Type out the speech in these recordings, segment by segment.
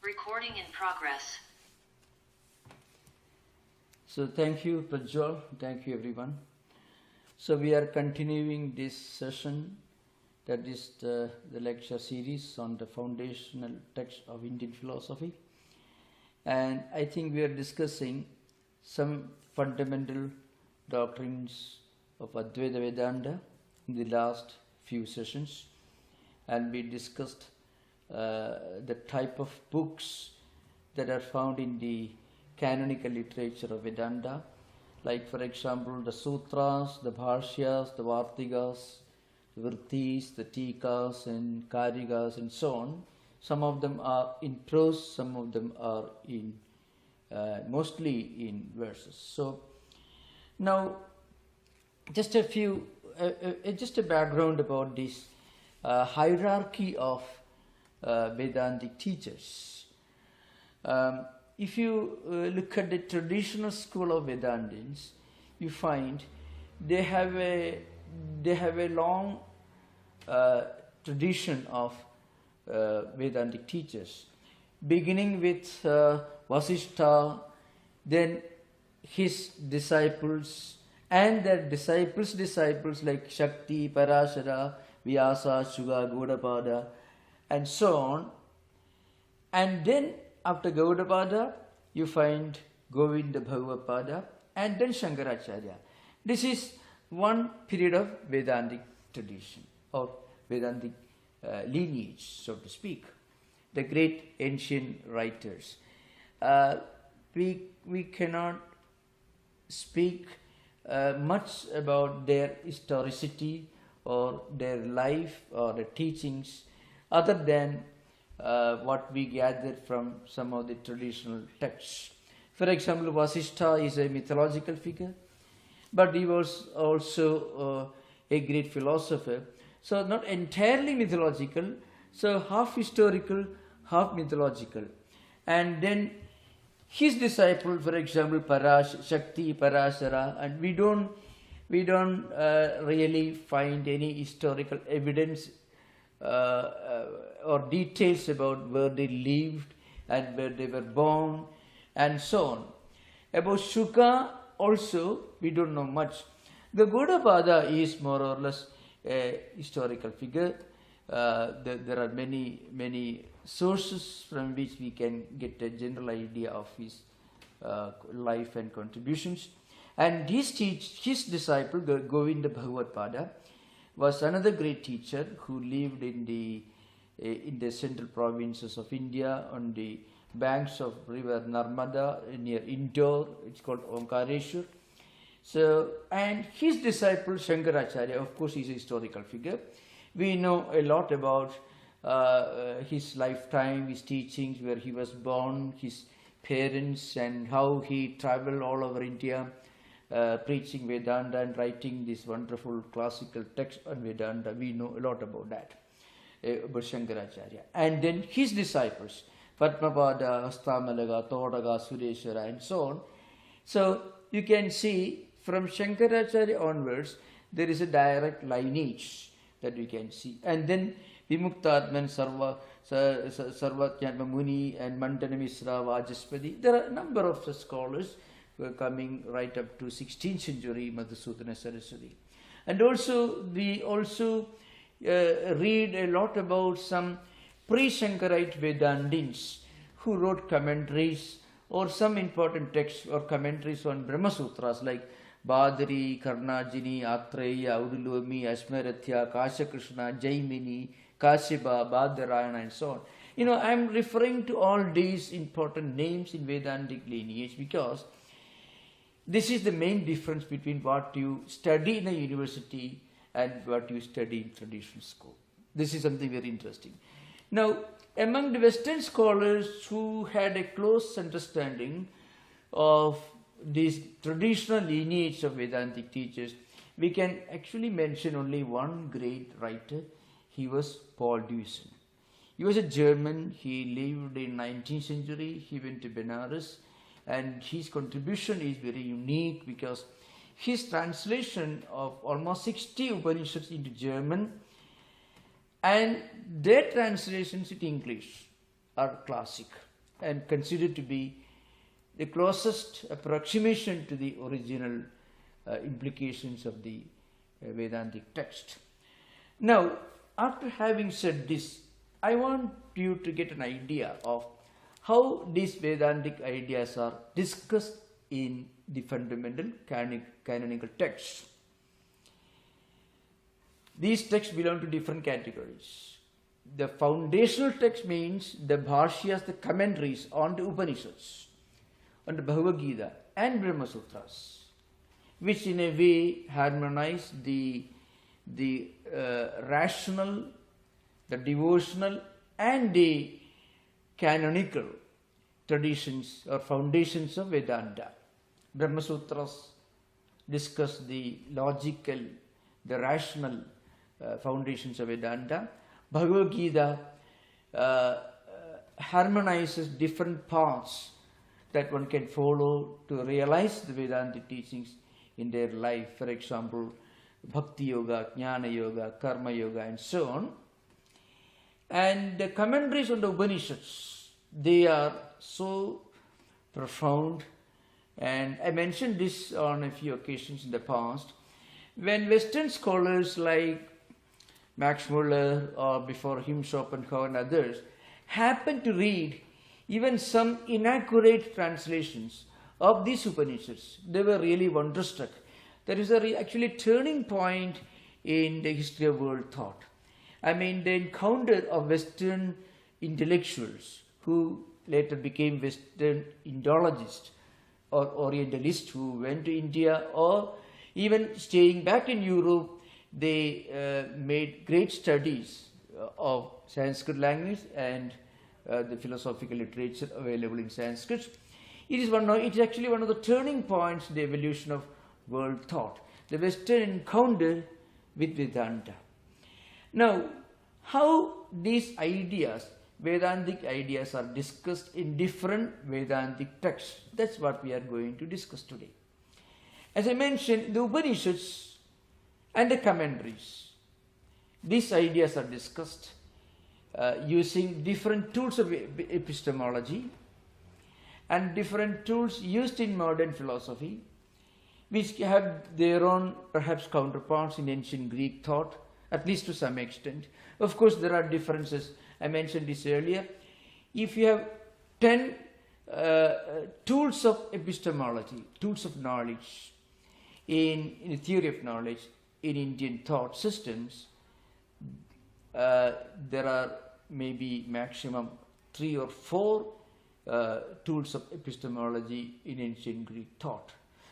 Recording in progress. So thank you, Prajwal. Thank you, everyone. So we are continuing this session, that is the lecture series on the foundational text of Indian philosophy. And I think we are discussing some fundamental doctrines of Advaita Vedanta in the last few sessions. And we discussed the type of books that are found in the canonical literature of Vedanta, like for example the sutras, the bhashyas, the vartikas, the vrittis, the tikas and karikas and so on. Some of them are in prose, some of them are in mostly in verses. So now just a few, just a background about this hierarchy of Vedantic teachers. If you look at the traditional school of Vedantins, you find they have a long tradition of Vedantic teachers, beginning with Vasishtha, then his disciples and their disciples like Shakti, Parashara, Vyasa, Shuga, Gaudapada and so on. And then after Gaudapada, you find Govinda Bhagavapada and then Shankaracharya. This is one period of Vedantic tradition or Vedantic lineage, so to speak. The great ancient writers. We cannot speak much about their historicity or their life or the teachings other than what we gathered from some of the traditional texts. For example, Vasishtha is a mythological figure, but he was also a great philosopher. So not entirely mythological, so half historical, half mythological. And then his disciple, for example, Shakti, Parashara, and we don't really find any historical evidence or details about where they lived and where they were born and so on. About Shuka also we don't know much. The Gaudapada is more or less a historical figure. There are many sources from which we can get a general idea of his life and contributions. And his disciple Govinda Bhagavapada was another great teacher who lived in the central provinces of India on the banks of river Narmada near Indore. It's called Omkareshwar. So, and his disciple Shankaracharya, of course, is a historical figure. We know a lot about his lifetime, his teachings, where he was born, his parents, and how he traveled all over India, preaching Vedanta and writing this wonderful classical text on Vedanta. We know a lot about that, about Shankaracharya. And then his disciples, Padmapada, Hastamalaga, Todaga, Sureshwara, and so on. So you can see from Shankaracharya onwards, there is a direct lineage that we can see. And then Vimuktatman, Sarvatnyatma Muni, and Mandana Misra, Vajaspati. There are a number of scholars who are coming right up to 16th century, Madhusudana Saraswati. And also, we also read a lot about some pre-Shankarite Vedantins who wrote commentaries or some important texts or commentaries on Brahma Sutras like Badari, Karnajini, Atreya, Udulumi, Ashmarathya, Kashakrishna, Jaimini, Kashiba, Badarayana and so on. You know, I am referring to all these important names in Vedantic lineage because this is the main difference between what you study in a university and what you study in traditional school. This is something very interesting. Now, among the Western scholars who had a close understanding of this traditional lineage of Vedantic teachers, we can actually mention only one great writer. He was Paul Deussen. He was a German. He lived in 19th century. He went to Benares, and his contribution is very unique because his translation of almost 60 Upanishads into German and their translations into English are classic. and considered to be the closest approximation to the original implications of the Vedantic text. Now, after having said this, I want you to get an idea of how these Vedantic ideas are discussed in the fundamental canonical texts. These texts belong to different categories. The foundational text means the bhashyas, the commentaries on the Upanishads, on the Bhagavad Gita and Brahma Sutras, which in a way harmonize the rational, the devotional and the canonical traditions or foundations of Vedanta. Brahma Sutras discuss the logical, the rational foundations of Vedanta. Bhagavad Gita harmonizes different paths that one can follow to realize the Vedantic teachings in their life. For example, Bhakti Yoga, Jnana Yoga, Karma Yoga and so on. And the commentaries on the Upanishads, they are so profound, and I mentioned this on a few occasions in the past. When Western scholars like Max Muller or before him Schopenhauer and others happen to read even some inaccurate translations of these Upanishads, they were really wonderstruck. There is actually a turning point in the history of world thought. I mean, the encounter of Western intellectuals who later became Western Indologists or Orientalists who went to India or even staying back in Europe, they made great studies of Sanskrit language and the philosophical literature available in Sanskrit. It is actually one of the turning points in the evolution of world thought, the Western encounter with Vedanta. Now, how these ideas, Vedantic ideas, are discussed in different Vedantic texts, that's what we are going to discuss today. As I mentioned, the Upanishads and the commentaries, these ideas are discussed using different tools of epistemology and different tools used in modern philosophy, which have their own perhaps counterparts in ancient Greek thought, at least to some extent. Of course, there are differences. I mentioned this earlier. If you have 10 tools of epistemology, tools of knowledge in the theory of knowledge in Indian thought systems, there are maybe maximum 3 or 4 tools of epistemology in ancient Greek thought.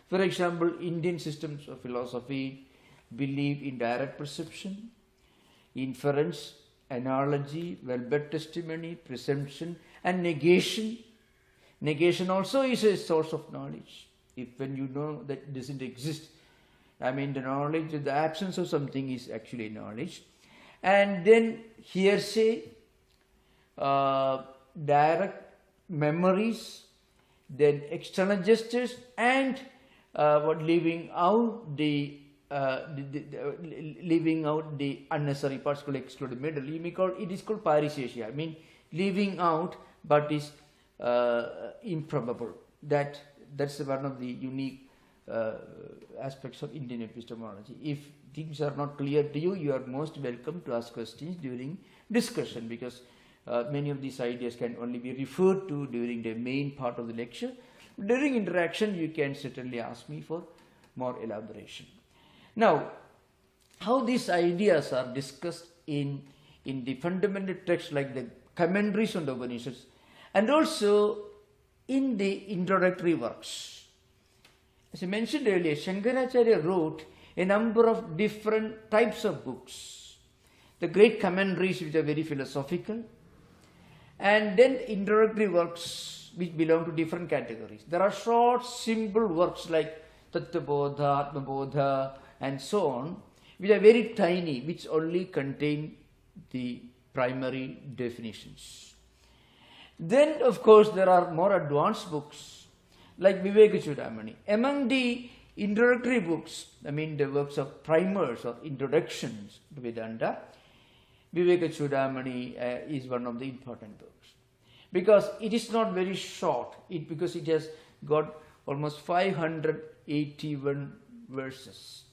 For example, Indian systems of philosophy believe in direct perception, inference, analogy, well-bead testimony, presumption, and negation. Negation also is a source of knowledge. When you know that it doesn't exist, I mean, the knowledge, the absence of something is actually knowledge. And then hearsay, direct memories, then external gestures, and leaving out the unnecessary parts called excluded middle. It is called parishesia. I mean, leaving out but is improbable. That's one of the unique aspects of Indian epistemology. If things are not clear to you, you are most welcome to ask questions during discussion, because many of these ideas can only be referred to during the main part of the lecture. During interaction, you can certainly ask me for more elaboration. Now, how these ideas are discussed in the fundamental texts like the commentaries on the Upanishads and also in the introductory works. As I mentioned earlier, Shankaracharya wrote a number of different types of books. The great commentaries, which are very philosophical, and then introductory works which belong to different categories. There are short, simple works like Tattwabodha, Atmabodha, and so on, which are very tiny, which only contain the primary definitions. Then, of course, there are more advanced books like Vivekachudamani. Among the introductory books, I mean the works of primers or introductions to Vedanta, Vivekachudamani is one of the important books. because it is not very short, because it has got almost 581 verses.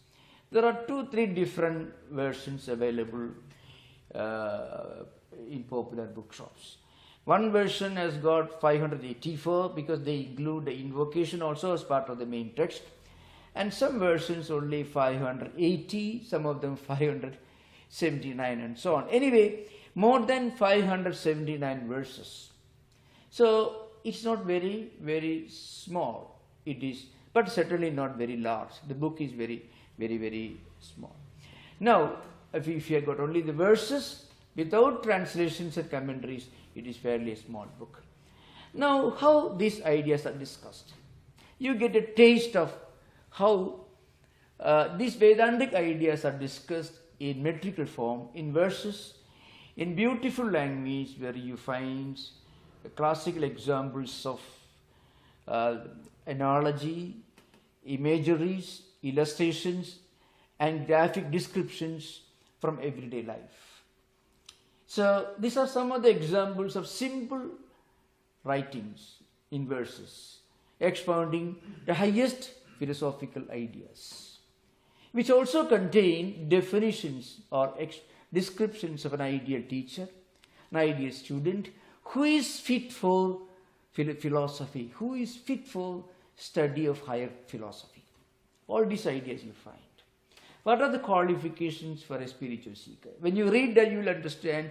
There are 2-3 different versions available in popular bookshops. One version has got 584 because they include the invocation also as part of the main text, and some versions only 580, some of them 579 and so on. Anyway, more than 579 verses. So it's not very, very small. It is, but certainly not very large. The book is very, very, very small. Now, if you have got only the verses without translations and commentaries, it is fairly a small book. Now, how these ideas are discussed? You get a taste of how these Vedantic ideas are discussed in metrical form, in verses, in beautiful language, where you find classical examples of analogy, imageries, illustrations, and graphic descriptions from everyday life. So these are some of the examples of simple writings in verses, expounding the highest philosophical ideas, which also contain definitions or descriptions of an ideal teacher, an ideal student, who is fit for philosophy, who is fit for study of higher philosophy. All these ideas you find. What are the qualifications for a spiritual seeker? When you read that, you will understand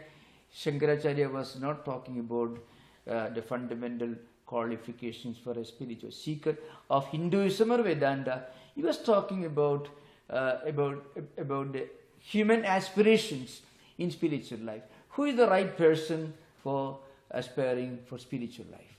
Shankaracharya was not talking about the fundamental qualifications for a spiritual seeker of Hinduism or Vedanta. He was talking about the human aspirations in spiritual life. Who is the right person for aspiring for spiritual life?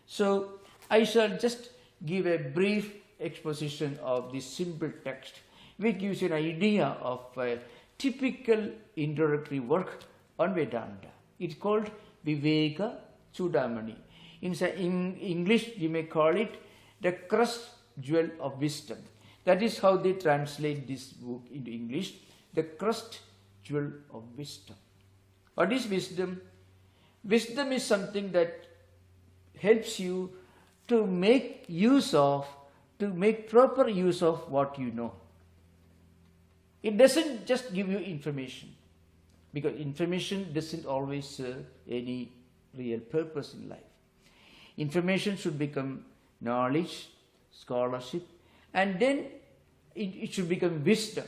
So I shall just give a brief exposition of this simple text, which gives you an idea of a typical introductory work on Vedanta. It's called Viveka Chudamani. In English, you may call it the crust jewel of wisdom. That is how they translate this book into English, the crust jewel of wisdom. What is wisdom? Wisdom is something that helps you to make proper use of what you know. It doesn't just give you information, because information doesn't always serve any real purpose in life. Information should become knowledge, scholarship, and then it should become wisdom.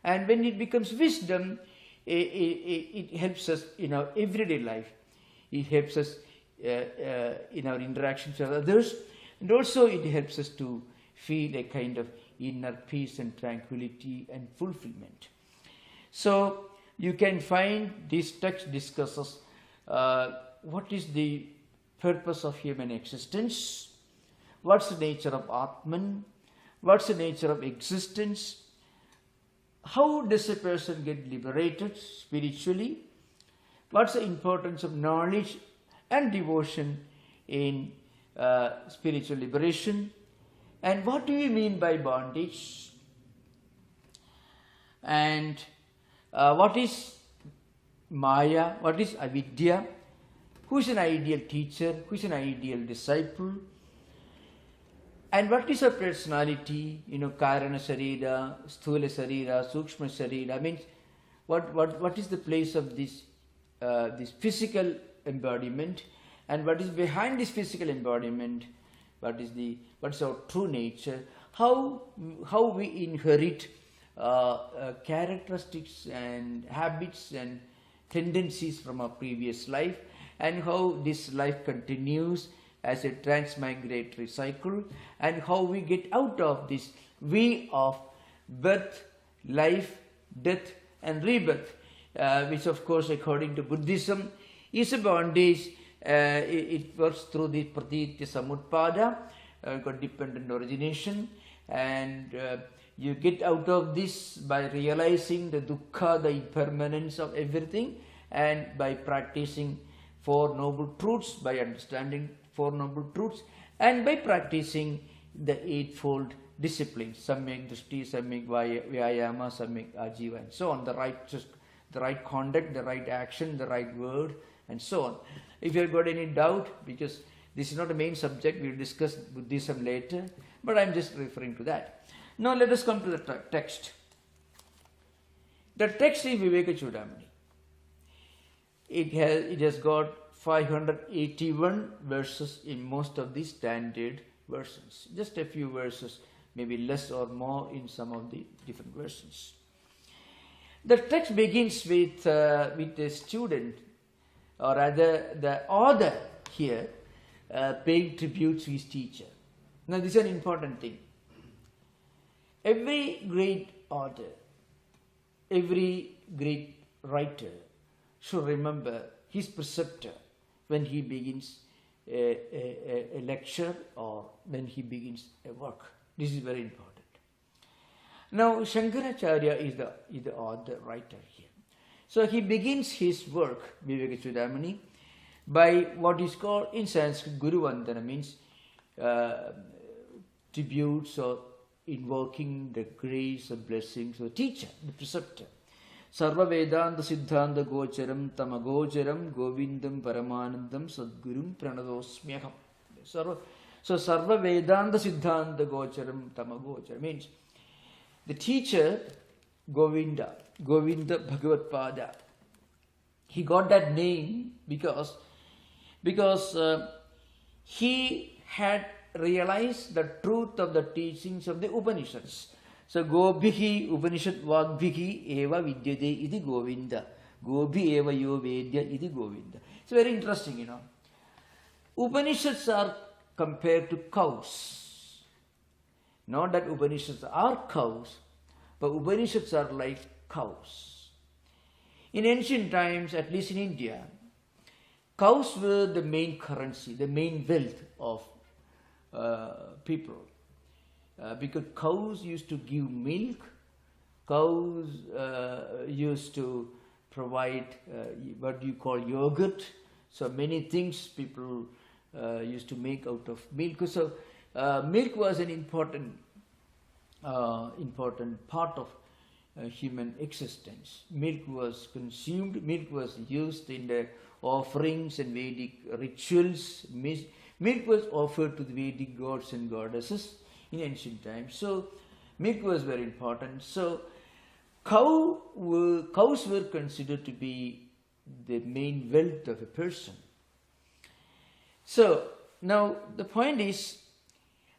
And when it becomes wisdom, it helps us in our everyday life. It helps us in our interactions with others, and also it helps us to feel a kind of inner peace and tranquility and fulfillment. So you can find this text discusses what is the purpose of human existence, what's the nature of Atman, what's the nature of existence, how does a person get liberated spiritually, what's the importance of knowledge and devotion in spiritual liberation, and what do we mean by bondage, and what is Maya, what is Avidya, who is an ideal teacher, who is an ideal disciple, and what is her personality, Karana Sarira, Sthula Sarira, Sukshma Sarira, means what is the place of this physical embodiment, and what is behind this physical embodiment, what's our true nature, how we inherit characteristics and habits and tendencies from our previous life, and how this life continues as a transmigratory cycle, and how we get out of this way of birth, life, death and rebirth, which of course according to Buddhism is a bondage. It works through the pratitya samutpada, dependent origination, and you get out of this by realizing the dukkha, the impermanence of everything, and by practicing Four Noble Truths, by understanding Four Noble Truths, and by practicing the eightfold disciplines, Samyak Drishti, Samyak Vyayama, Samyak Ajiva, and so on, the right conduct, the right action, the right word, and so on. If you have got any doubt, because this is not the main subject, we will discuss Buddhism later, but I am just referring to that. Now let us come to the text. The text is Viveka Chudamani. It has got 581 verses in most of the standard versions. Just a few verses, maybe less or more in some of the different versions. The text begins with a student, or rather the author here, paying tribute to his teacher. Now this is an important thing. Every great author, every great writer should remember his preceptor when he begins a lecture or when he begins a work. This is very important. Now Shankaracharya is the author, writer here. So he begins his work, Viveka Chudamani, by what is called in Sanskrit Guru Vandana, means tributes or invoking the grace or blessings of the teacher, the preceptor. Sarva Vedanta Siddhanta Gocharam Tamagocharam Govindam Paramanandam Sadgurum Pranadosmyaham. So Sarva Vedanta Siddhanta Gocharam Tamagocharam means the teacher Govinda Bhagavatpada. He got that name because he had realized the truth of the teachings of the Upanishads. So Gobhihi Upanishad Vagbhihi Eva Vidyate iti Govinda. Gobhi Eva Yo Vedya iti Govinda. It's very interesting, you know. Upanishads are compared to cows. Not that Upanishads are cows, but Upanishads are like cows. In ancient times, at least in India, cows were the main currency, the main wealth of people. Because cows used to give milk, cows used to provide what you call yogurt. So many things people used to make out of milk. So milk was an important part of human existence. Milk was consumed, milk was used in the offerings and Vedic rituals. Milk was offered to the Vedic gods and goddesses in ancient times. So milk was very important. So cows were considered to be the main wealth of a person. So now the point is,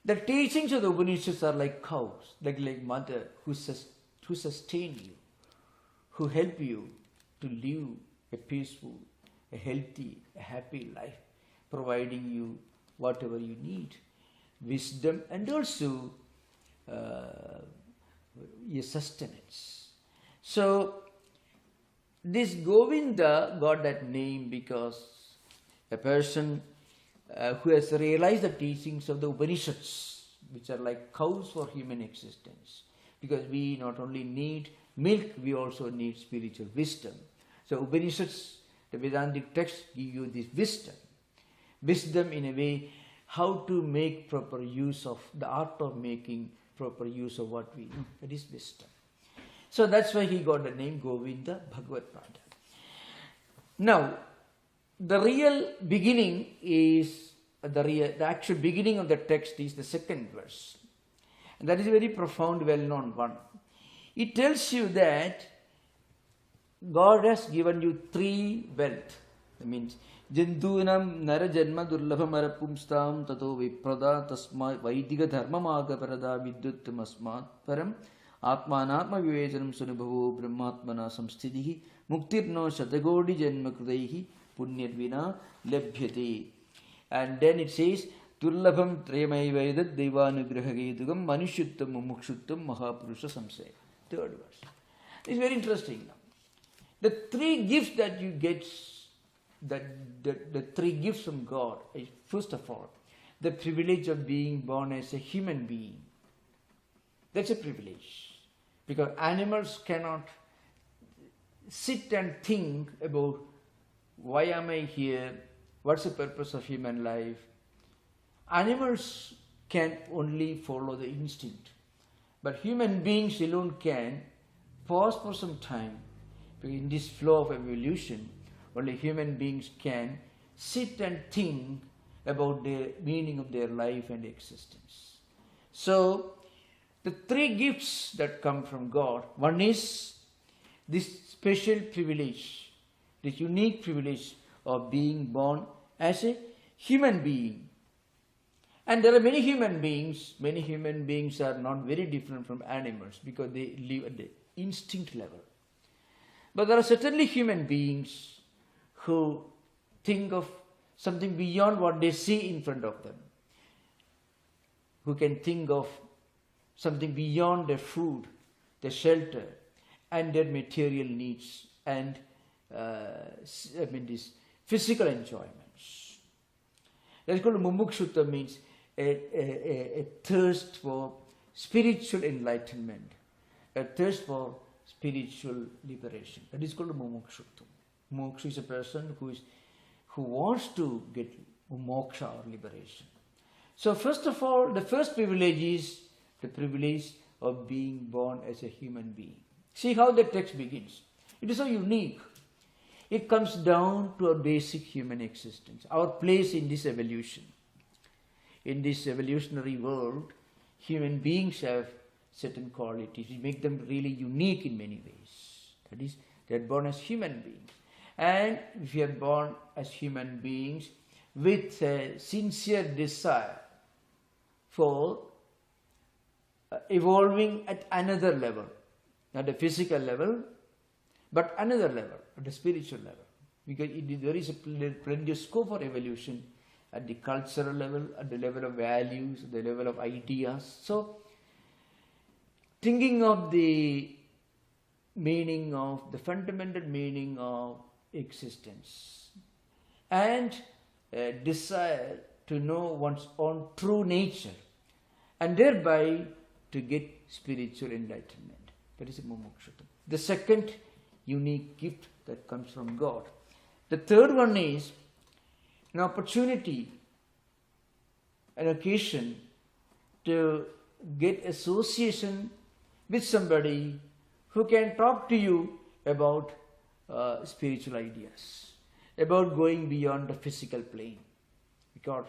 the teachings of the Upanishads are like cows, like mother who sustain you, who help you to live a peaceful, a healthy, a happy life, providing you whatever you need. Wisdom and also your sustenance. So this Govinda got that name because a person who has realized the teachings of the Upanishads, which are like cows for human existence, because we not only need milk, we also need spiritual wisdom. So Upanishads, the Vedantic texts, give you this wisdom in a way how to make proper use of the art of making proper use of what we know. That is wisdom. So that's why he got the name Govinda Bhagavatpada. Now, the real beginning is, the actual beginning of the text is the second verse. And that is a very profound, well-known one. It tells you that God has given you three wealth. That means, Jindunam nara janma durlabhamara pumstam tato viprada tasma vaidika dharmamaga parada vidyuttam asmat param atmanatma vivejanam sunubhavo brahmatmana samsthidihi muktirno shatagodi janma krudaihi punyadvina labhyate. And then it says, Durlabham tremaivedat devanugrahagedugam manushyuttam mumukshuttam mahapurusha samsaya. Third verse. It's very interesting now. The three gifts that you get, the three gifts from God is, first of all, the privilege of being born as a human being. That's a privilege. Because animals cannot sit and think about why am I here, what's the purpose of human life. Animals can only follow the instinct. But human beings alone can pause for some time. In this flow of evolution, only human beings can sit and think about the meaning of their life and existence. So, the three gifts that come from God, one is this special privilege, this unique privilege of being born as a human being. And there are many human beings are not very different from animals because they live at the instinct level. But there are certainly human beings who think of something beyond what they see in front of them, who can think of something beyond their food, their shelter, and their material needs and these physical enjoyments. That's called mumukshutta, means a thirst for spiritual enlightenment, a thirst for spiritual liberation. That is called mumukshutta. Moksha is a person who wants to get moksha or liberation. So first of all, the first privilege is the privilege of being born as a human being. See how the text begins. It is so unique. It comes down to our basic human existence, our place in this evolution. In this evolutionary world, human beings have certain qualities which make them really unique in many ways. That is, they are born as human beings. And if you are born as human beings with a sincere desire for evolving at another level, not a physical level, but another level, at a spiritual level. Because there is plenty of scope for evolution at the cultural level, at the level of values, at the level of ideas. So, thinking of the meaning of, the fundamental meaning of existence and a desire to know one's own true nature and thereby to get spiritual enlightenment. That is a mumukshutta. The second unique gift that comes from God. The third one is an opportunity, an occasion to get association with somebody who can talk to you about spiritual ideas, about going beyond the physical plane. Because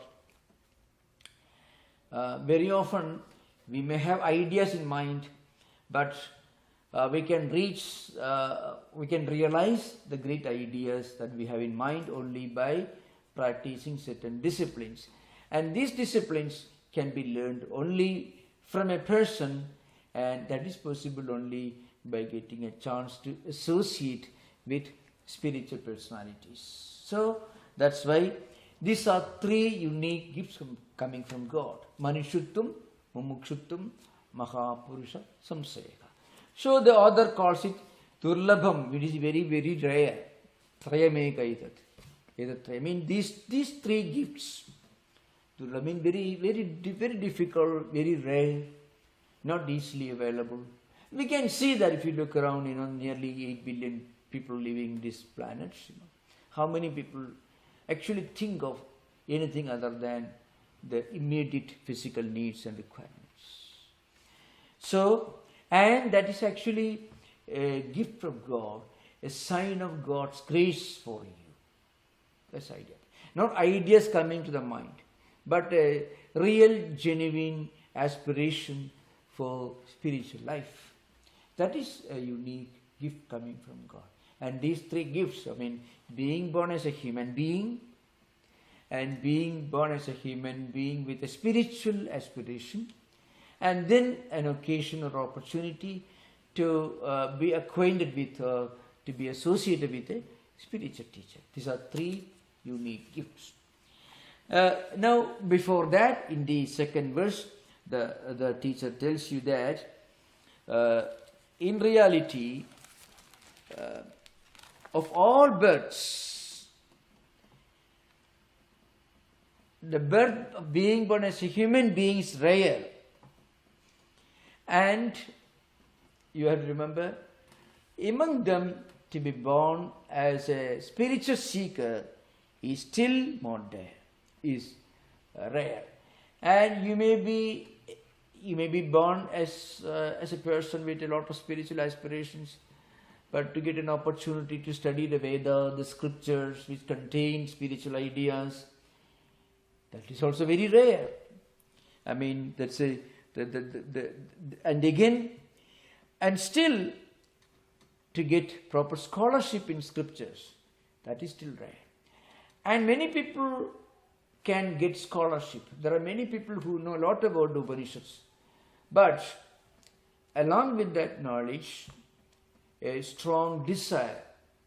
very often we may have ideas in mind, but we can realize the great ideas that we have in mind only by practicing certain disciplines. And these disciplines can be learned only from a person, and that is possible only by getting a chance to associate with spiritual personalities. So that's why these are three unique gifts coming from God: Manishuttum, Mumukshuttum, Mahapurusha Samsaya. So the author calls it Durlabham, which is very, very rare. Trayameka itat. I mean these three gifts. Durlabham means very, very, very difficult, very rare, not easily available. We can see that if you look around, nearly 8 billion people living in this planet. How many people actually think of anything other than the immediate physical needs and requirements? So, and that is actually a gift from God, a sign of God's grace for you. That's the idea. Not ideas coming to the mind, but a real, genuine aspiration for spiritual life. That is a unique gift coming from God. And these three gifts, being born as a human being, and being born as a human being with a spiritual aspiration, and then an occasion or opportunity to be acquainted with, to be associated with a spiritual teacher. These are three unique gifts. Now, before that, in the second verse, the teacher tells you that in reality, of all births, the birth of being born as a human being is rare. And you have to remember, among them, to be born as a spiritual seeker is still more rare. And you may be born as a person with a lot of spiritual aspirations, but to get an opportunity to study the Veda, the scriptures which contain spiritual ideas, that is also very rare. I mean, that's and still to get proper scholarship in scriptures, that is still rare. And many people can get scholarship. There are many people who know a lot about the Upanishads. But along with that knowledge, a strong desire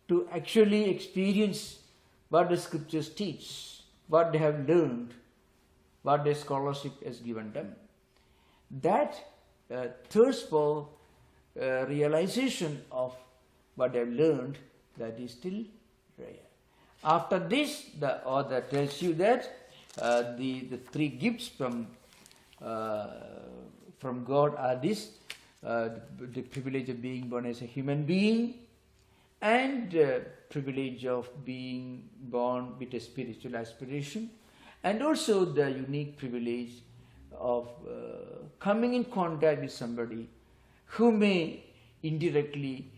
to actually experience what the scriptures teach, what they have learned, what their scholarship has given them. That thirst for realization of what they have learned, that is still rare. After this, the author tells you that the three gifts from God are this: the privilege of being born as a human being, and privilege of being born with a spiritual aspiration, and also the unique privilege of coming in contact with somebody who may indirectly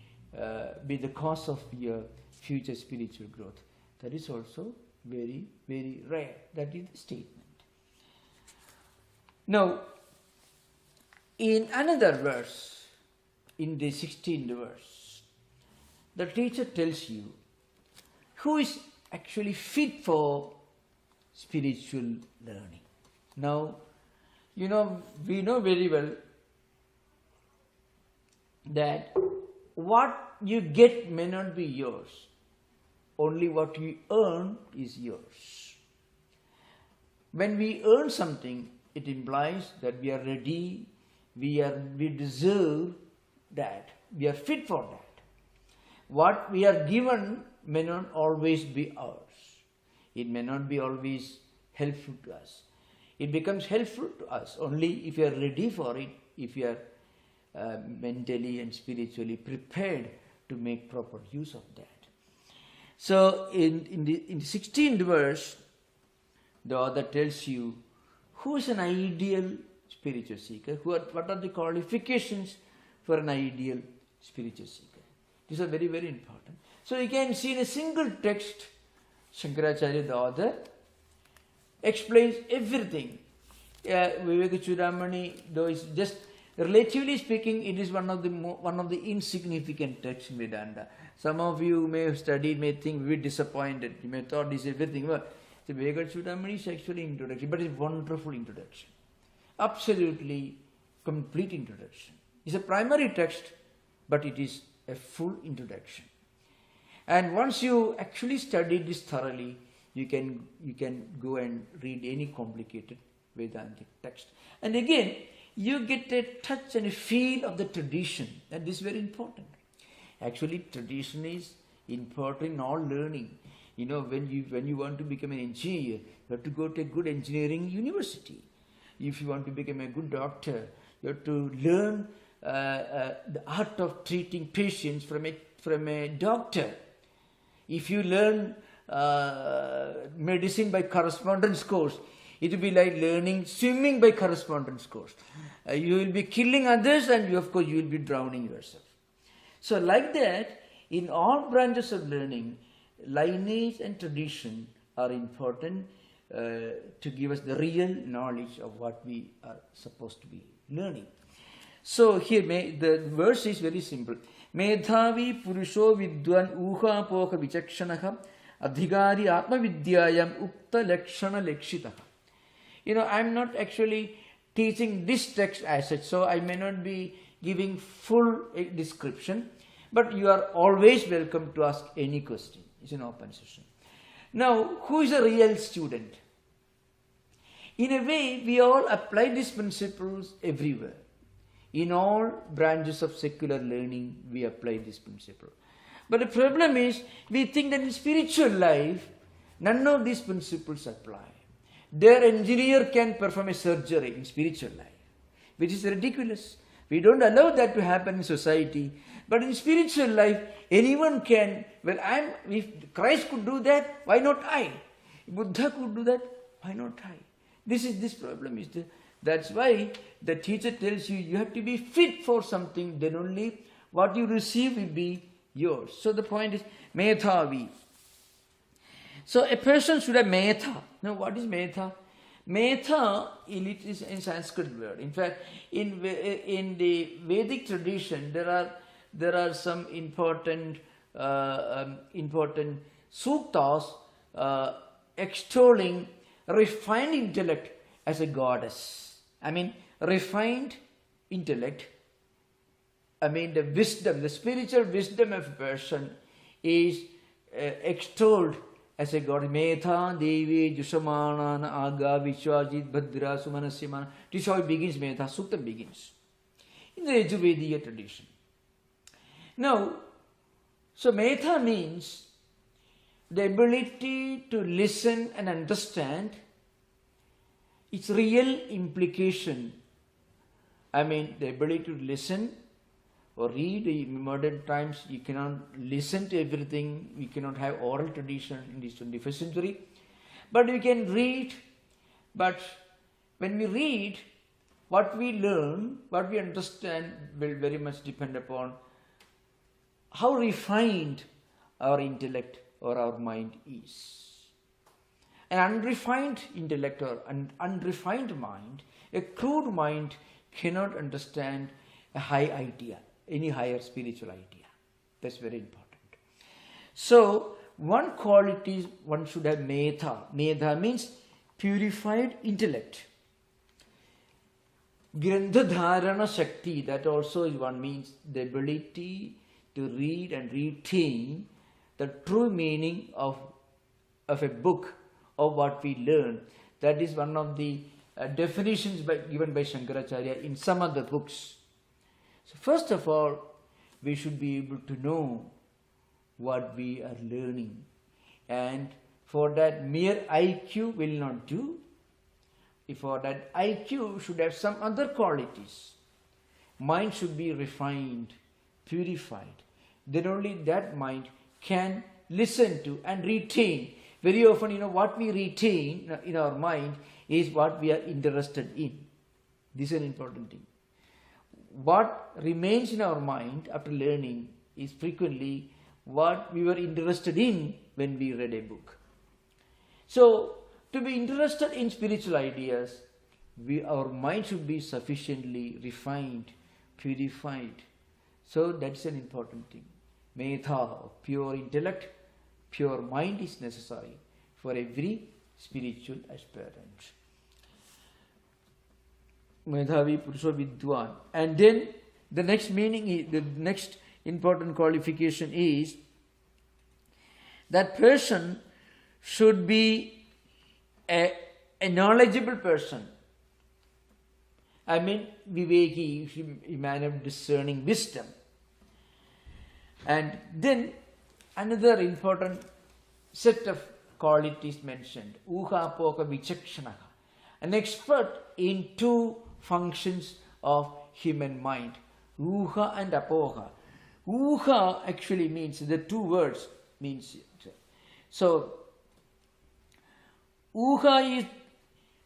be the cause of your future spiritual growth. That is also very, very rare. That is the statement. Now, in another verse, in the 16th verse, the teacher tells you who is actually fit for spiritual learning. Now, we know very well that what you get may not be yours. Only what you earn is yours. When we earn something, it implies that we are ready, we deserve that, we are fit for that. What we are given may not always be ours. It may not be always helpful to us. It becomes helpful to us only if you are ready for it, if you are mentally and spiritually prepared to make proper use of that. So in the 16th verse, the author tells you who is an ideal spiritual seeker, what are the qualifications for an ideal spiritual seeker. These are very, very important. So you can see in a single text, Shankaracharya, the author, explains everything. Vivekachudamani, though it's just relatively speaking, it is one of the insignificant texts in Vedanta. Some of you may have studied, may think we were disappointed. You may have thought this is everything. Well, the Vivekachudamani is actually introduction, but it's a wonderful introduction. Absolutely complete introduction. It's a primary text, but it is a full introduction. And once you actually study this thoroughly, you can go and read any complicated Vedantic text. And again, you get a touch and a feel of the tradition, and this is very important. Actually, tradition is important in all learning. When you want to become an engineer, you have to go to a good engineering university. If you want to become a good doctor, you have to learn the art of treating patients from a doctor. If you learn medicine by correspondence course, it will be like learning swimming by correspondence course. You will be killing others, and of course you will be drowning yourself. So like that, in all branches of learning, lineage and tradition are important to give us the real knowledge of what we are supposed to be learning. So here the verse is very simple. Medhavi purusho vidwan uha poha vichakshanaha adhigari atma vidyayam ukta lakshana lekshitaha. I'm not actually teaching this text as such, so I may not be giving full description, but you are always welcome to ask any question. It's an open session. Now, who is a real student? In a way, we all apply these principles everywhere. In all branches of secular learning, we apply this principle. But the problem is, we think that in spiritual life, none of these principles apply. Their engineer can perform a surgery in spiritual life, which is ridiculous. We don't allow that to happen in society. But in spiritual life, anyone can. Well, if Christ could do that, why not I? If Buddha could do that, why not I? This problem is there. That's why the teacher tells you, you have to be fit for something, then only what you receive will be yours. So the point is Medhavi. So a person should have Medha. Now what is Medha? Medha, it is a Sanskrit word. In fact, in the Vedic tradition, there are some important suktas extolling refined intellect as a goddess. I mean, refined intellect, I mean the wisdom, the spiritual wisdom of a person is extolled as a god. Medha Devi Jushamana Aga Vishwajit Bhadra Sumanasimana. This is how it begins. Medha Sukta begins in the Yajurvedic tradition. Now, so Medha means the ability to listen and understand its real implication. I mean, the ability to listen or read. In modern times, you cannot listen to everything. We cannot have oral tradition in this 21st century. But we can read. But when we read, what we learn, what we understand will very much depend upon how refined our intellect or our mind is. An unrefined intellect or an unrefined mind, a crude mind cannot understand a high idea, any higher spiritual idea. That's very important. So, one quality one should have Medha. Medha means purified intellect. Grandhadharana Shakti, that also is one means the ability to read and retain the true meaning of a book, of what we learn. That is one of the definitions given by Shankaracharya in some of the books. So first of all, we should be able to know what we are learning. And for that, mere IQ will not do. For that, IQ should have some other qualities. Mind should be refined, purified. Then only that mind can listen to and retain. Very often, what we retain in our mind is what we are interested in. This is an important thing. What remains in our mind after learning is frequently what we were interested in when we read a book. So, to be interested in spiritual ideas, our mind should be sufficiently refined, purified. So, that's an important thing. Medha, pure intellect, pure mind is necessary for every spiritual aspirant. Medhavi Purusha Vidwan. And then the next meaning is, the next important qualification is that person should be a knowledgeable person. I mean, Viveki, a man of discerning wisdom. And then another important set of qualities mentioned. Uha Poka Vichakshanaha. An expert in two functions of human mind. Uha and Apoha. Uha actually means, the two words means. So, Uha is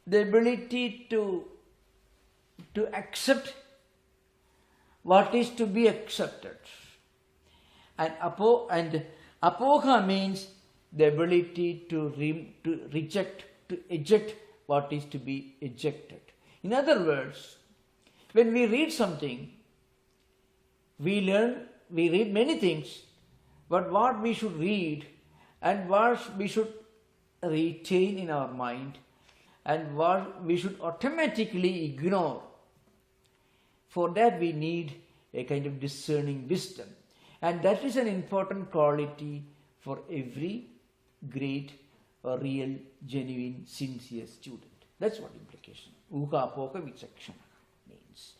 the ability to accept what is to be accepted. And Apoha means the ability to reject, to eject what is to be ejected. In other words, when we read something, we read many things, but what we should read and what we should retain in our mind and what we should automatically ignore. For that we need a kind of discerning wisdom. And that is an important quality for every great or real, genuine, sincere student. That's what implication. Uha Poka Vichakshana means.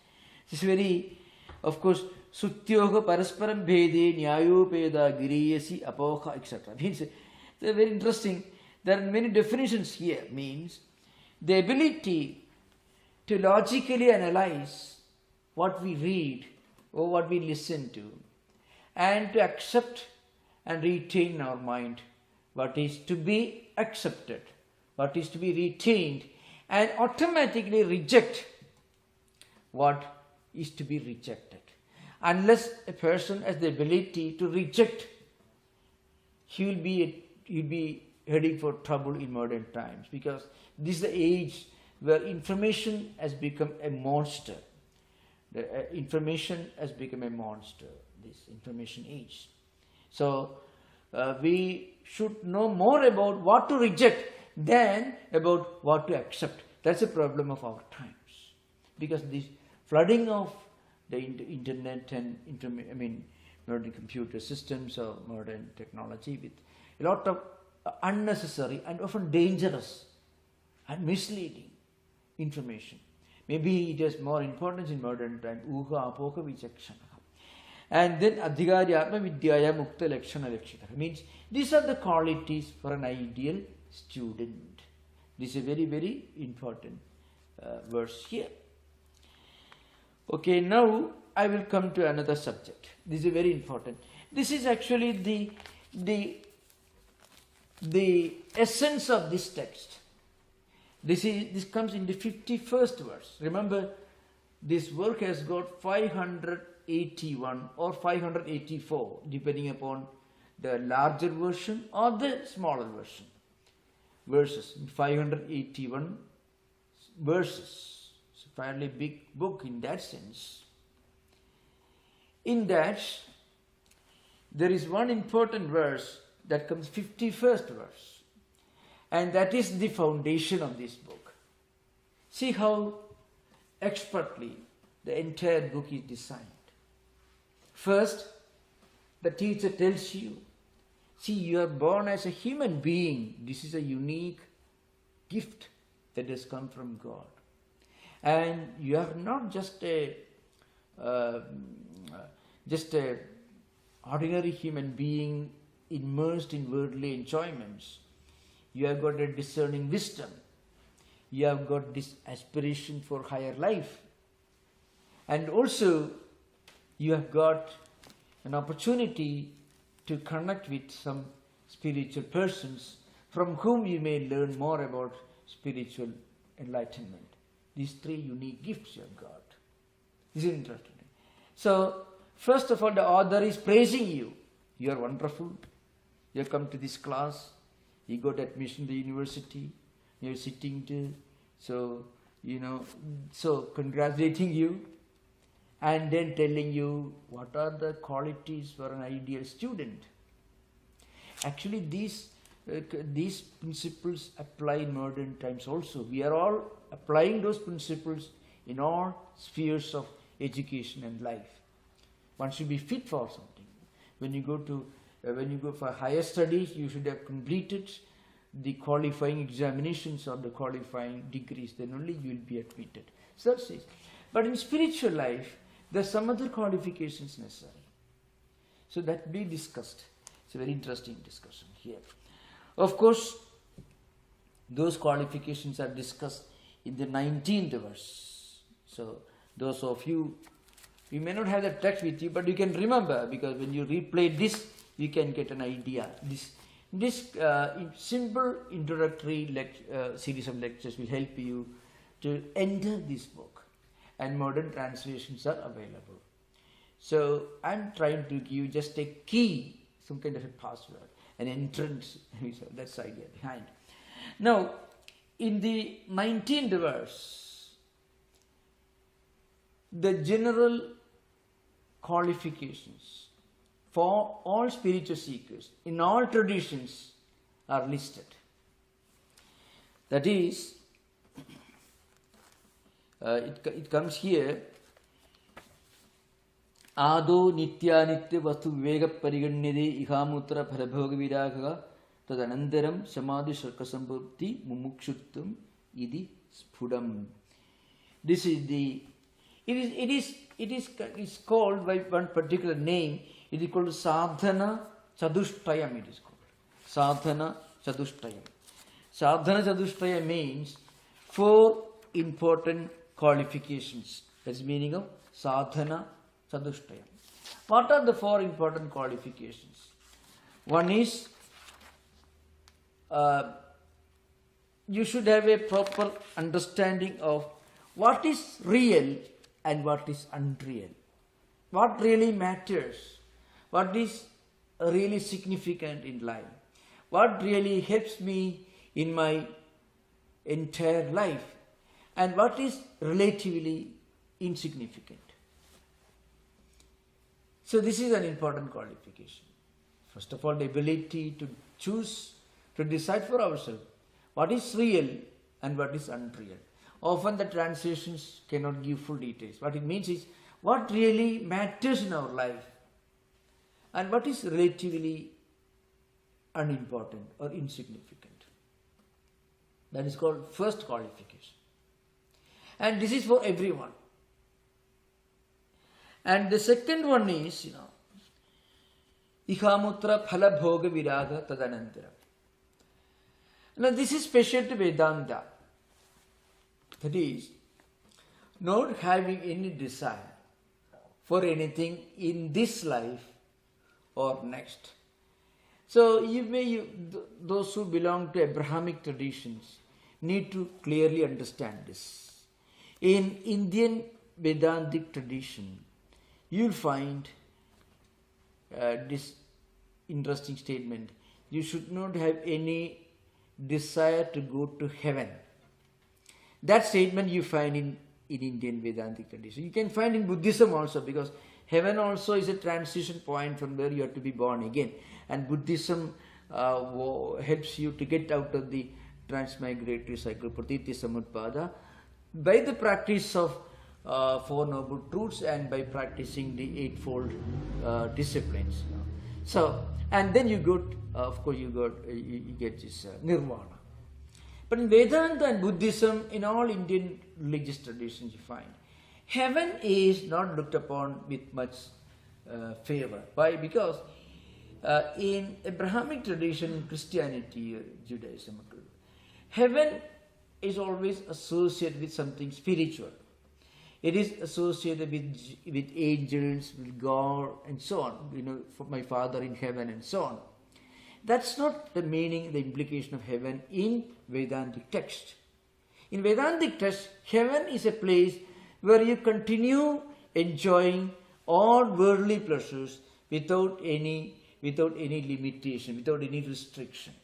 This is very, of course, Sutyoga Parasparam Bhede Nyayopeda Giriyasi Apoha, etc. Means they're very interesting. There are many definitions here. Means the ability to logically analyze what we read or what we listen to, and to accept and retain in our mind what is to be accepted, what is to be retained, and automatically reject what is to be rejected. Unless a person has the ability to reject, he'll be heading for trouble in modern times, because this is the age where information has become a monster. The information has become a monster, this information age. So we should know more about what to reject than about what to accept. That's the problem of our times, because this flooding of the internet and modern computer systems or modern technology with a lot of unnecessary and often dangerous and misleading information. Maybe it has more importance in modern time. Uha apoha vichakshana. And then adhikari atma vidyaya mukta lakshana lakshita. Means these are the qualities for an ideal student. This is a very, very important verse here. Okay, now I will come to another subject. This is very important. This is actually the essence of this text. This comes in the 51st verse. Remember, this work has got 581 or 584, depending upon the larger version or the smaller version. Verses, 581 verses. It's a fairly big book in that sense. In that, there is one important verse that comes 51st verse. And that is the foundation of this book. See how expertly the entire book is designed. First, the teacher tells you, see, you are born as a human being. This is a unique gift that has come from God. And you are not just a ordinary human being immersed in worldly enjoyments. You have got a discerning wisdom. You have got this aspiration for higher life. And also, you have got an opportunity to connect with some spiritual persons from whom you may learn more about spiritual enlightenment. These three unique gifts you have got. This is interesting. So, first of all, the author is praising you. You are wonderful. You have come to this class. You got admission to the university. You are sitting to, so congratulating you, and then telling you what are the qualities for an ideal student. Actually, these principles apply in modern times also. We are all applying those principles in all spheres of education and life. One should be fit for something. When you go for higher studies, you should have completed the qualifying examinations or the qualifying degrees. Then only you will be admitted. So that's it. But in spiritual life, there are some other qualifications necessary. So that be discussed. It's a very interesting discussion here. Of course, those qualifications are discussed in the 19th verse. So those of you may not have the text with you, but you can remember, because when you replay this, you can get an idea. This simple introductory series of lectures will help you to enter this book, and modern translations are available. So I'm trying to give you just a key, some kind of a password, an entrance. That's the idea behind. Now, in the 19th verse, the general qualifications for all spiritual seekers in all traditions are listed. That is, it comes here, Ado nitya nitya vastu viveka parigannide ihamutra parabhoga viragaha tadanandaram samadhi sarkasambhupti mumukshuttam idi spudam. This is the, it is called by one particular name. It is called sadhana chadushtayam. It is called sadhana chadushtayam. Sadhana chadushtayam means 4 important qualifications. That's the meaning of sadhana chadushtayam. What are the 4 important qualifications? One is, you should have a proper understanding of what is real and what is unreal. what really matters, what is really significant in life, what really helps me in my entire life, and what is relatively insignificant. So this is an important qualification. First of all, the ability to choose, to decide for ourselves what is real and what is unreal. Often the translations cannot give full details. What it means is what really matters in our life and what is relatively unimportant or insignificant. That is called first qualification. And this is for everyone. And the second one is, Ihamutra phala bhoga viraga tadanantara. Now this is special to Vedanta. That is, not having any desire for anything in this life or next. So those who belong to Abrahamic traditions need to clearly understand this. In Indian Vedantic tradition, you'll find this interesting statement: you should not have any desire to go to heaven. That statement you find in Indian Vedantic tradition. You can find in Buddhism also, because heaven also is a transition point from where you have to be born again. And Buddhism helps you to get out of the transmigratory cycle, pratiti samutpada, by the practice of Four Noble Truths and by practicing the Eightfold Disciplines. So, and then you got, of course, you get this nirvana. But in Vedanta and Buddhism, in all Indian religious traditions, you find heaven is not looked upon with much favor. Why? Because in Abrahamic tradition, in Christianity, Judaism, heaven is always associated with something spiritual. It is associated with angels, with God, and so on. For my Father in heaven, and so on. That's not the meaning, the implication of heaven in Vedantic text. In Vedantic text, heaven is a place where you continue enjoying all worldly pleasures without any limitation, without any restriction.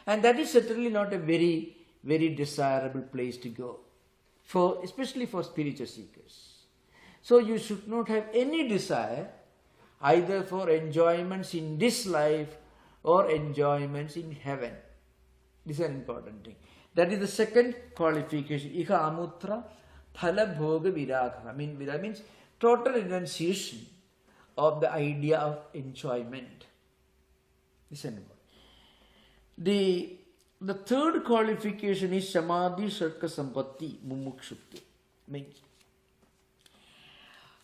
And that is certainly not a very, very desirable place to go, especially for spiritual seekers. So you should not have any desire either for enjoyments in this life or enjoyments in heaven. This is an important thing. That is the second qualification. Iha amutra phala bhoga viraga. Viraga means total renunciation of the idea of enjoyment. This is important. The third qualification is samadhi sarka sampatti mumukshupti. Means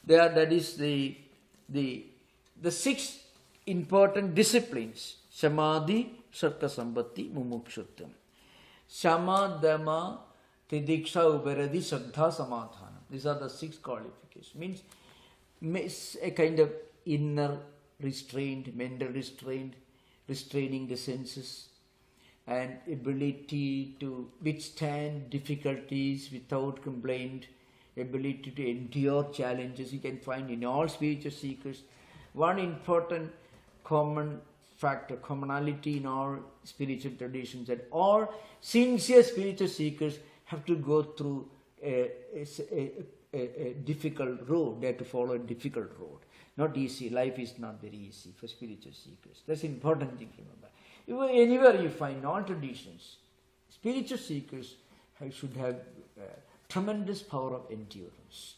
that is the six important disciplines. Samadhi, Sarka Sambatti, Mumukshuttam. Shama, Dhamma, Tidiksha, Uparadi, Saddha, Samadhana. These are the six qualifications. Means a kind of inner restraint, mental restraint, restraining the senses, and ability to withstand difficulties without complaint, ability to endure challenges. You can find in all spiritual seekers one important common factor, commonality in all spiritual traditions, that all sincere spiritual seekers have to go through a difficult road. They have to follow a difficult road. Not easy. Life is not very easy for spiritual seekers. That's an important thing to remember. Anywhere you find all traditions, spiritual seekers should have tremendous power of endurance,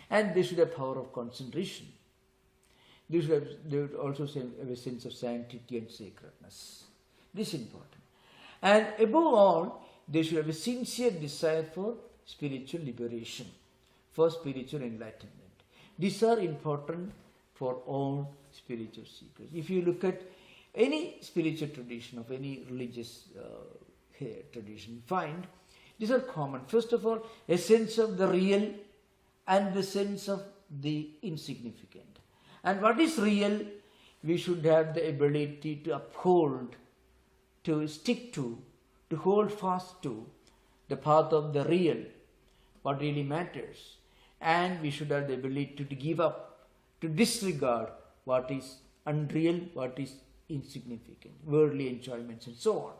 and they should have power of concentration. They would also have a sense of sanctity and sacredness. This is important. And above all, they should have a sincere desire for spiritual liberation, for spiritual enlightenment. These are important for all spiritual seekers. If you look at any spiritual tradition of any religious tradition, you find these are common. First of all, a sense of the real and the sense of the insignificant. And what is real, we should have the ability to uphold, to stick to hold fast to the path of the real, what really matters. And we should have the ability to give up to disregard what is unreal, what is insignificant, worldly enjoyments and so on.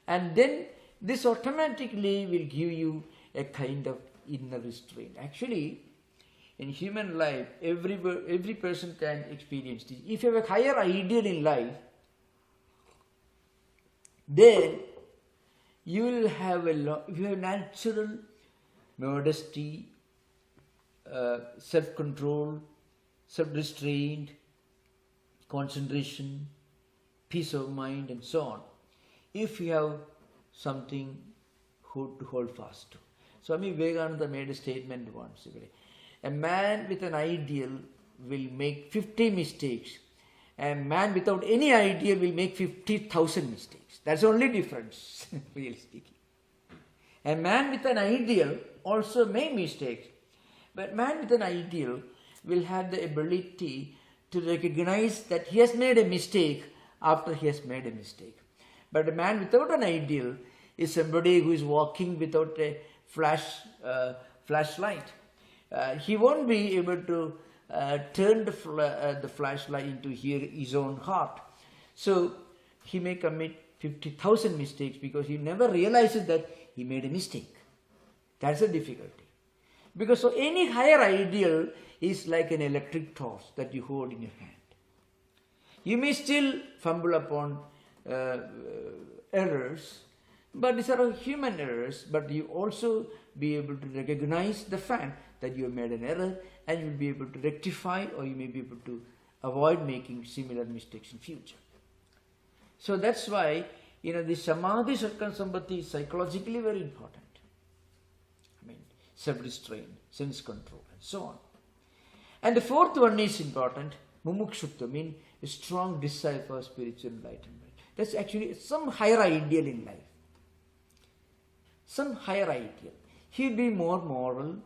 And then this automatically will give you a kind of inner restraint. Actually, in human life, every person can experience this. If you have a higher ideal in life, then you will have if you have natural modesty, self-control, self-restraint, concentration, peace of mind and so on. If you have something to hold fast to. Swami Vivekananda made a statement once. A man with an ideal will make 50 mistakes. A man without any ideal will make 50,000 mistakes. That's the only difference, really speaking. A man with an ideal also make mistakes. But man with an ideal will have the ability to recognize that he has made a mistake after he has made a mistake. But a man without an ideal is somebody who is walking without a flashlight. He won't be able to turn the flashlight into his own heart. So he may commit 50,000 mistakes because he never realizes that he made a mistake. That's a difficulty. Because so any higher ideal is like an electric torch that you hold in your hand. You may still fumble upon errors, but these are human errors, but you also be able to recognize the fact that you have made an error and you will be able to rectify, or you may be able to avoid making similar mistakes in future. So that's why, the samadhi sankhasampatti is psychologically very important. I mean, self-restraint, sense control and so on. And the fourth one is important, mumukshutva, means a strong desire for spiritual enlightenment. That's actually some higher ideal in life. Some higher ideal. He will be more moral,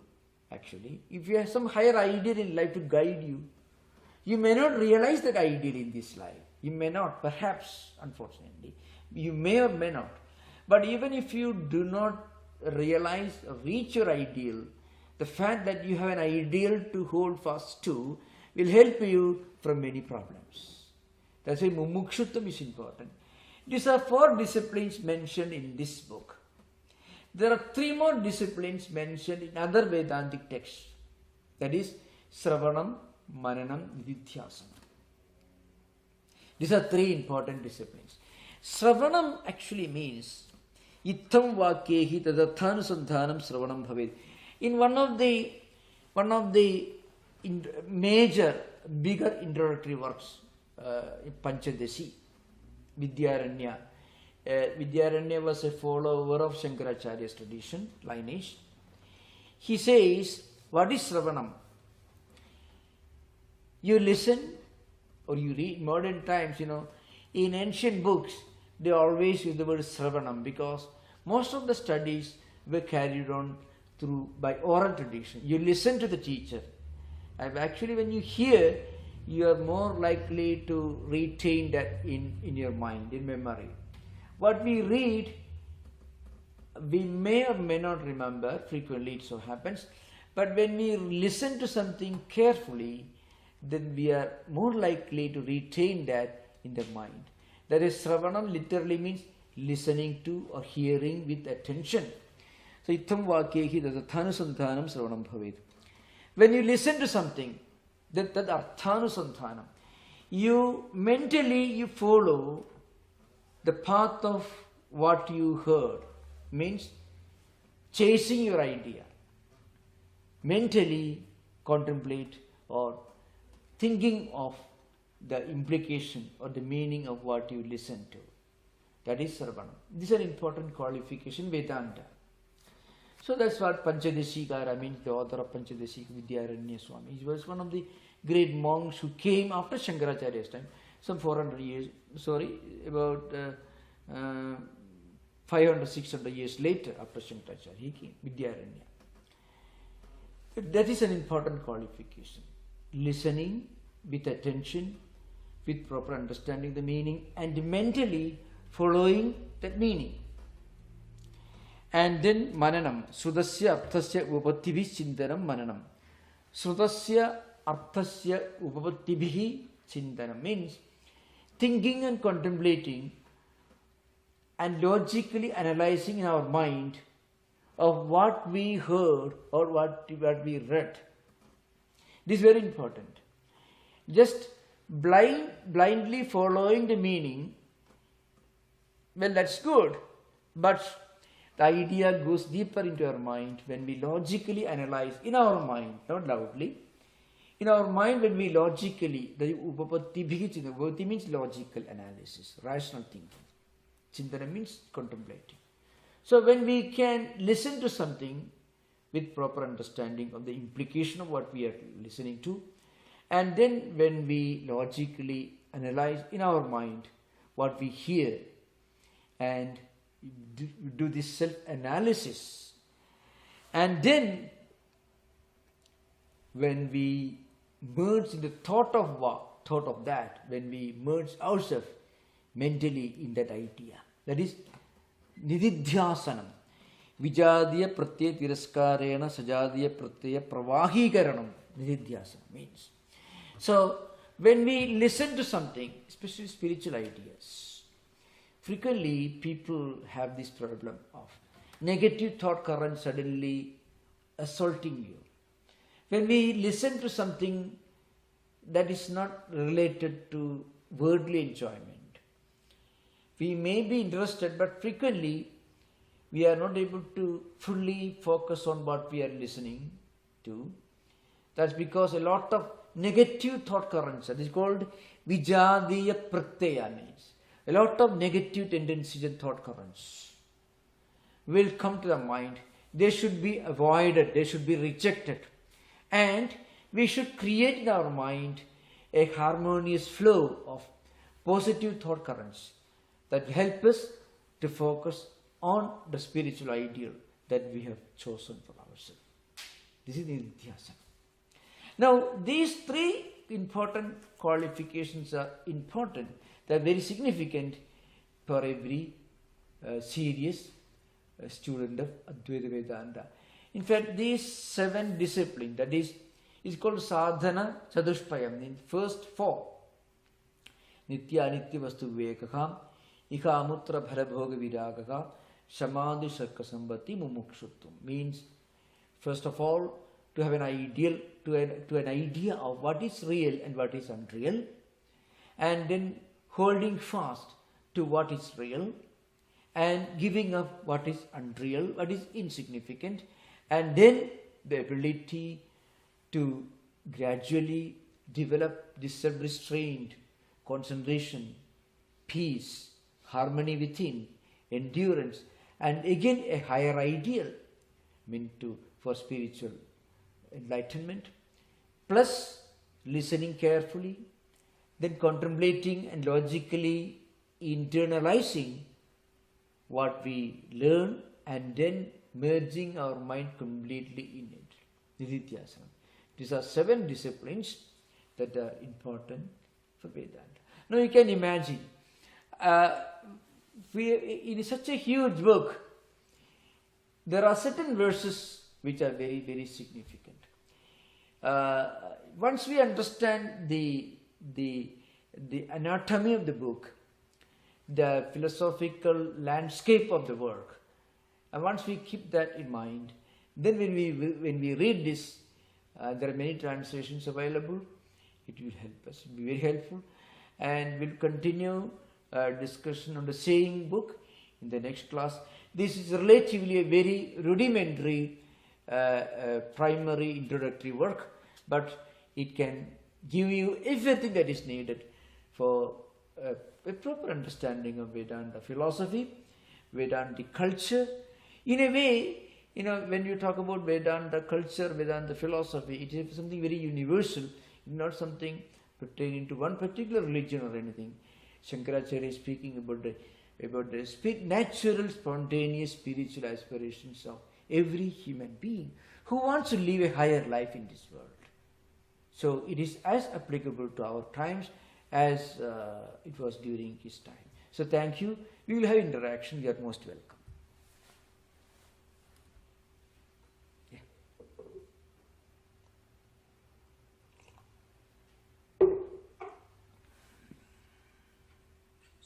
actually. If you have some higher ideal in life to guide you, you may not realize that ideal in this life. You may not, perhaps, unfortunately. You may or may not. But even if you do not realize or reach your ideal, the fact that you have an ideal to hold fast to will help you from many problems. That's why mumukshutvam is important. These are 4 disciplines mentioned in this book. There are 3 more disciplines mentioned in other Vedantic texts. That is Sravanam, Mananam, Nididhyasana. These are 3 important disciplines. Sravanam actually means Ittam Vakyehi Tadathanusandhanam Sravanam Bhavet. In one of the major, bigger introductory works, Panchadasi, Vidyaranya. Vidyaranya was a follower of Shankaracharya's tradition, lineage. He says, what is Sravanam? You listen or you read. Modern times, in ancient books, they always use the word Sravanam because most of the studies were carried on by oral tradition. You listen to the teacher. And actually, when you hear, you are more likely to retain that in your mind, in memory. What we read, we may or may not remember, frequently it so happens, but when we listen to something carefully, then we are more likely to retain that in the mind. That is, Sravanam literally means listening to or hearing with attention. So, Ittam Vakyehi Tadathanusandhanam Sravanam Bhavet. When you listen to something, that Arthanusandhanam, you mentally follow the path of what you heard, means chasing your idea. Mentally contemplate or thinking of the implication or the meaning of what you listen to. That is Sravanam. This is an important qualification, Vedanta. So that's what Panchadeshikara means, the author of Panchadeshika, Vidyaranya Swami. He was one of the great monks who came after Shankaracharya's time, some 400 years, about 500, 600 years later after Shankaracharya, he came, Vidyaranya. That is an important qualification. Listening with attention, with proper understanding the meaning, and mentally following that meaning. And then Mananam, Srudasya Arthasya Upatibhi Chintanam Mananam. Srudasya arthasya upapattibihi chintanam means thinking and contemplating and logically analyzing in our mind of what we heard or what we read. This is very important. Just blindly following the meaning, well, that's good, but the idea goes deeper into our mind when we logically analyze in our mind, not loudly. In our mind, when we logically, the upapatti bhijina, upapatti means logical analysis, rational thinking. Chintana means contemplating. So when we can listen to something with proper understanding of the implication of what we are listening to, and then when we logically analyze in our mind what we hear and do this self-analysis, and then when we merge in the thought of that, when we merge ourselves mentally in that idea, that is nididhyasanam, vijadiya pratyaya tiraskarena sajadiya pratyaya pravahikaranam, nididhyasanam means. So when we listen to something, especially spiritual ideas, frequently people have this problem of negative thought current suddenly assaulting you. When we listen to something that is not related to worldly enjoyment, we may be interested, but frequently we are not able to fully focus on what we are listening to. That's because a lot of negative thought currents, that is called vijadiya pratyaya means. A lot of negative tendencies and thought currents will come to the mind. They should be avoided, they should be rejected. And we should create in our mind a harmonious flow of positive thought currents that help us to focus on the spiritual ideal that we have chosen for ourselves. This is nididhyasana. Now, these three important qualifications are important. They are very significant for every serious student of Advaita Vedanta. In fact, these 7 disciplines, that is called sadhana chadushpayam, in first 4. Nitya anitya vastu vivekakam, ika amutra bharabhoga viragaka, samadhi sarka sambati mumukshutvam. Means, first of all, to have an ideal, to an idea of what is real and what is unreal, and then holding fast to what is real, and giving up what is unreal, what is insignificant, and then the ability to gradually develop this self-restraint, concentration, peace, harmony within, endurance, and again a higher ideal for spiritual enlightenment, plus listening carefully, then contemplating and logically internalizing what we learn, and then merging our mind completely in it. Nididhyasana. These are 7 disciplines that are important for Vedanta. Now you can imagine, in such a huge book, there are certain verses which are very, very significant. Once we understand the anatomy of the book, the philosophical landscape of the work, and once we keep that in mind, then when we read this, there are many translations available. It will help us, be very helpful, and we'll continue discussion on the same book in the next class. This is relatively a very rudimentary primary introductory work, but it can give you everything that is needed for a proper understanding of Vedanta philosophy, Vedanta culture. In a way, when you talk about Vedanta culture, Vedanta philosophy, it is something very universal, not something pertaining to one particular religion or anything. Shankaracharya is speaking about the natural, spontaneous spiritual aspirations of every human being who wants to live a higher life in this world. So it is as applicable to our times as it was during his time. So thank you. We will have interaction. You are most welcome. Yeah.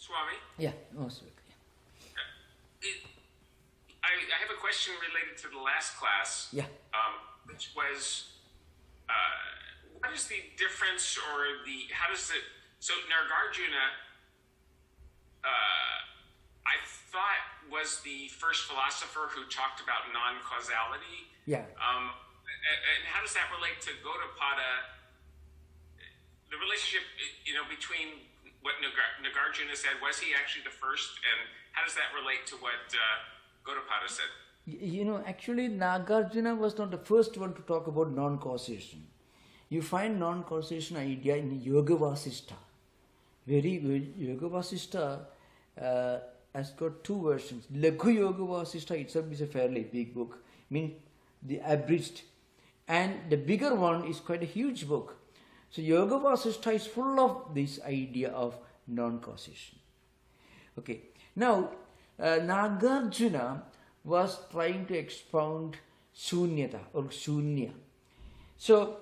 Swami? Yeah, most welcome. I have a question related to the last class, Yeah. Which was, what is the difference how does it, so Nagarjuna, I thought was the first philosopher who talked about non-causality. Yeah. And how does that relate to Gaudapada? The relationship, between what Nagarjuna said, was he actually the first? And how does that relate to what Gaudapada said? Actually Nagarjuna was not the first one to talk about non-causation. You find non-causation idea in Yoga Vasishtha. Yoga Vasishtha has got two versions. Laghu Yoga Vasishtha itself is a fairly big book, the abridged. And the bigger one is quite a huge book. So Yoga Vasishtha is full of this idea of non-causation. Okay. Now, Nagarjuna was trying to expound Shunyata or Shunya. So,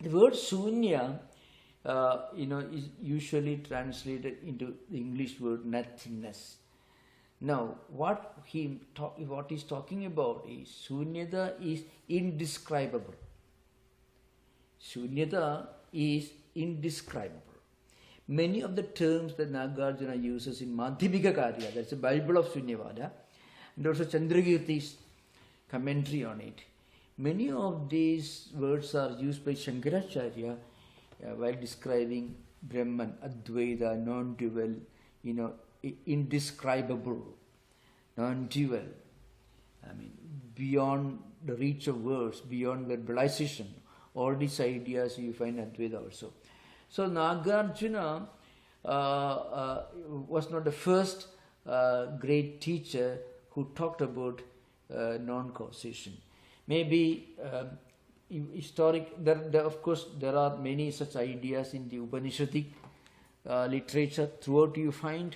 the word Shunya, is usually translated into the English word nothingness. Now, what he's talking about is Shunyata is indescribable. Shunyata is indescribable. Many of the terms that Nagarjuna uses in Madhyamika Karya, that's the Bible of Shunyavada, and also Chandrakirti's commentary on it. Many of these words are used by Shankaracharya while describing Brahman, Advaita, non-dual, indescribable, non-dual. Beyond the reach of words, beyond verbalization. All these ideas you find Advaita also. So Nagarjuna was not the first great teacher who talked about non-causation. Maybe of course there are many such ideas in the Upanishadic literature throughout you find,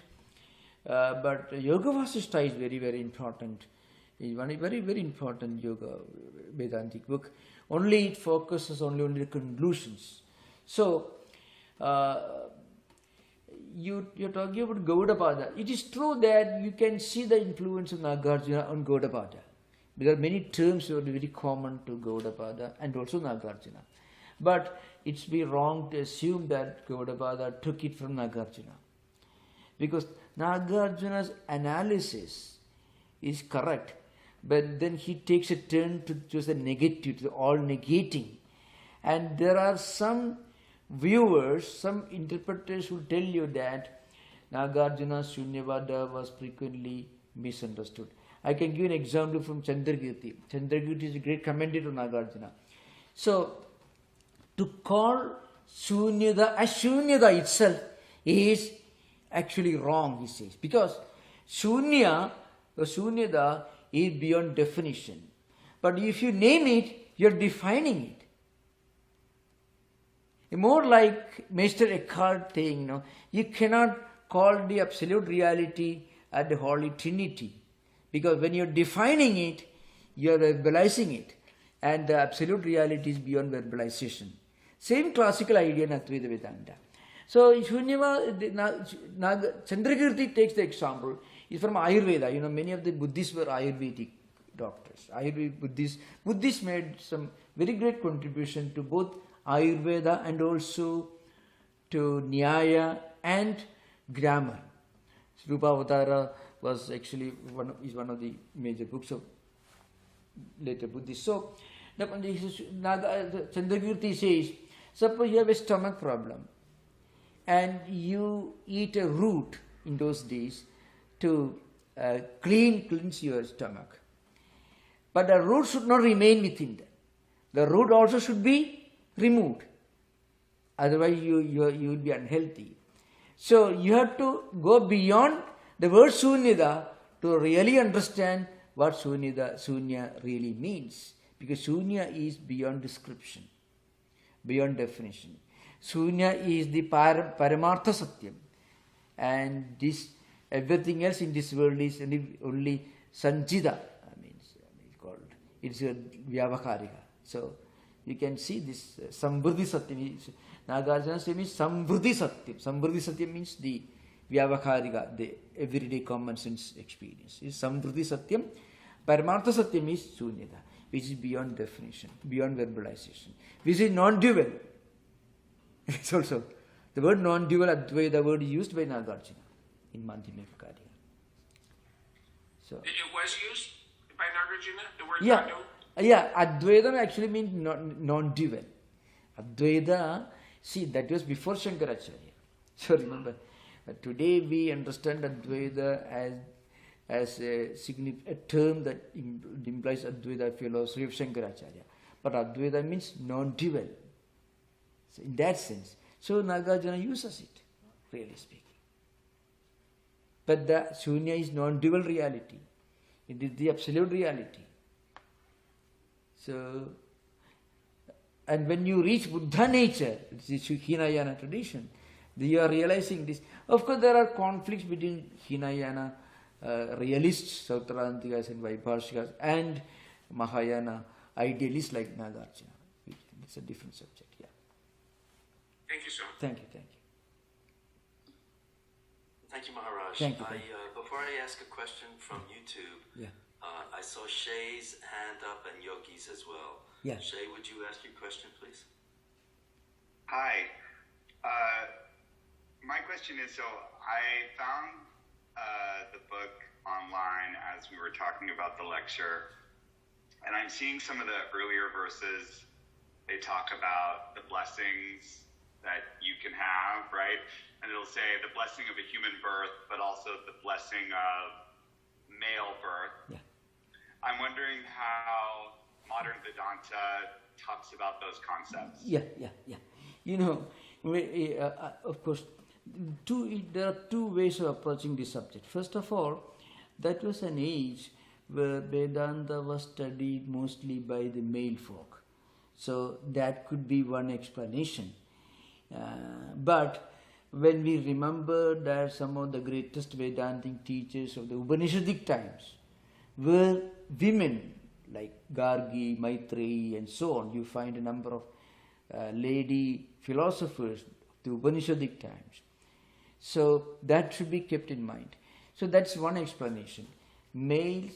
but Yoga Vasishtha is very, very important. It's one very, very important Yoga Vedantic book. Only it focuses only on the conclusions. So, you're talking about Gaudapada. It is true that you can see the influence of Nagarjuna on Gaudapada. There are many terms that are very common to Gaudapada and also Nagarjuna. But it's be wrong to assume that Gaudapada took it from Nagarjuna. Because Nagarjuna's analysis is correct, but then he takes a turn to just the negative, to the all negating. And there are some viewers, some interpreters who tell you that Nagarjuna's Shunyavada was frequently misunderstood. I can give an example from Chandrakirti. Chandrakirti is a great commentator on Nagarjuna. So, to call Shunyada as Shunyada itself is actually wrong, he says. Because Shunya, or Shunyada, is beyond definition. But if you name it, you're defining it. More like Master Eckhart saying, you cannot call the absolute reality as the Holy Trinity. Because when you're defining it, you're verbalizing it. And the absolute reality is beyond verbalization. Same classical idea in Advaita Vedanta. So, Chandrakirti takes the example. It's from Ayurveda. Many of the Buddhists were Ayurvedic doctors. Buddhists made some very great contribution to both Ayurveda and also to Nyaya and grammar. Rupavatara was actually one of the major books of later Buddhists. So, Chandrakirti says, suppose you have a stomach problem and you eat a root in those days to cleanse your stomach. But the root should not remain within there. The root also should be removed. Otherwise you will be unhealthy. So you have to go beyond the word Shunyada to really understand what Shunya really means. Because Shunya is beyond description, beyond definition. Shunya is the Paramartha Satyam. And this everything else in this world is only Sanjida. It's a Vyavakarika. So you can see this Samvriddhi Satyam. Nagarjuna says means Samvriddhi Satyam. Samvriddhi Satyam means the vyavaharika, the everyday common sense experience. Is Samvriti Satyam, Paramartha Satyam is Shunyata, which is beyond definition, beyond verbalization, which is non-dual. It's also, the word non-dual Advaita, the word used by Nagarjuna in Madhyamika Karya. So, It was used by Nagarjuna, the word yeah, non-dual? yeah, Advaita actually means non-dual. Advaita, see, that was before Shankaracharya. So remember, today we understand Advaita as a term that implies Advaita philosophy of Shankaracharya. But Advaita means non-dual. So in that sense. So Nagarjuna uses it, really speaking. But the Shunya is non-dual reality. It is the absolute reality. So, and when you reach Buddha nature, it's the Hinayana tradition, you are realizing this. Of course, there are conflicts between Hinayana realists, Sautrantikas and Vaibhashikas, and Mahayana idealists like Nagarjuna. It's a different subject, yeah. Thank you, sir. Thank you, thank you. Thank you, Maharaj. Thank you, thank Before I ask a question from YouTube, Yeah. I saw Shay's hand up and Yogi's as well. Yeah. Shay, would you ask your question, please? Hi. My question is, so I found the book online as we were talking about the lecture, and I'm seeing some of the earlier verses. They talk about the blessings that you can have, right? And it'll say the blessing of a human birth, but also the blessing of male birth. Yeah. I'm wondering how modern Vedanta talks about those concepts. Yeah. You know, of course, there are two ways of approaching this subject. First of all, that was an age where Vedanta was studied mostly by the male folk. So that could be one explanation. But when we remember that some of the greatest Vedantic teachers of the Upanishadic times were women, like Gargi, Maitreyi and so on, you find a number of lady philosophers of the Upanishadic times. So that should be kept in mind. So that's one explanation. Males,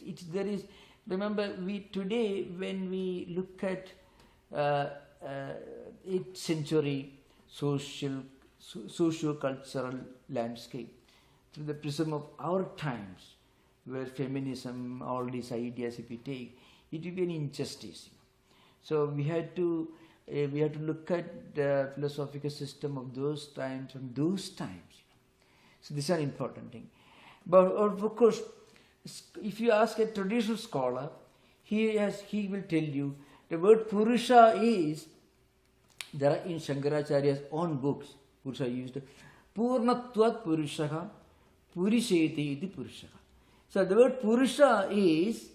remember today when we look at 8th century socio-cultural landscape through the prism of our times, where feminism, all these ideas, if we take, it will be an injustice. So we had to look at the philosophical system of those times and those times. So this is an important thing. But of course, if you ask a traditional scholar, he will tell you the word Purusha is, there are in Shankaracharya's own books, Purusha used, Purnatvat Purushaha, Purisheti iti Purushaha. So the word Purusha is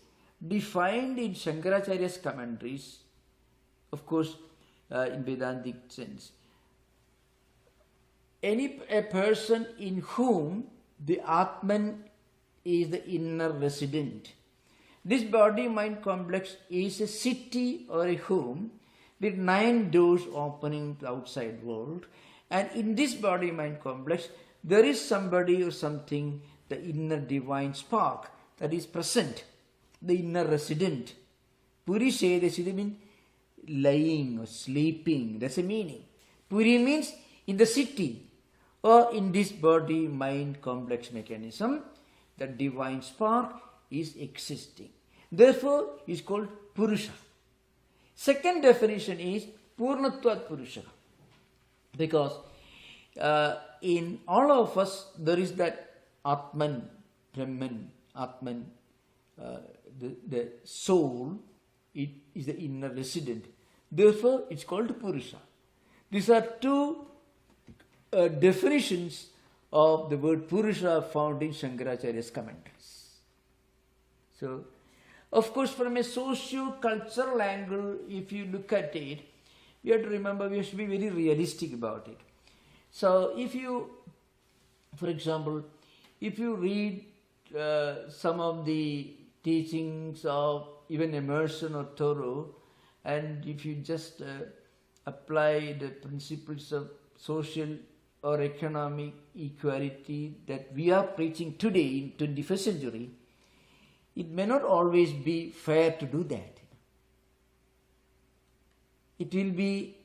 defined in Shankaracharya's commentaries, of course, in Vedantic sense. A person in whom the Atman is the inner resident. This body-mind complex is a city or a home with 9 doors opening to the outside world, and in this body-mind complex there is somebody or something, the inner divine spark that is present, the inner resident. Puri Shedasida means lying or sleeping, that's a meaning. Puri means in the city or in this body-mind complex mechanism, the divine spark is existing. Therefore, it is called Purusha. Second definition is Purnatvat Purusha. Because in all of us, there is that Atman, Brahman, Atman, the soul, it is the inner resident. Therefore, it's called Purusha. These are two definitions of the word Purusha found in Shankaracharya's commentaries. So, of course, from a socio-cultural angle, if you look at it, we have to remember we have to be very realistic about it. So, if you, for example, if you read some of the teachings of even Emerson or Thoreau, and if you just apply the principles of social or economic equality that we are preaching today in 21st century, it may not always be fair to do that. It will be,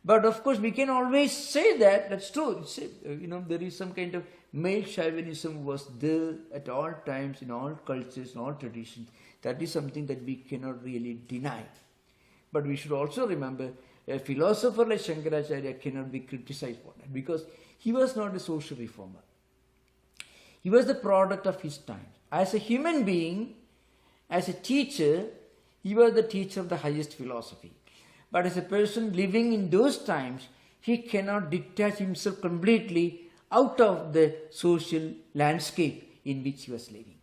but of course we can always say that, that's true. There is some kind of male chauvinism was there at all times, in all cultures, in all traditions. That is something that we cannot really deny. But we should also remember, a philosopher like Shankaracharya cannot be criticized for that, because he was not a social reformer. He was the product of his time. As a human being, as a teacher, he was the teacher of the highest philosophy. But as a person living in those times, he cannot detach himself completely out of the social landscape in which he was living.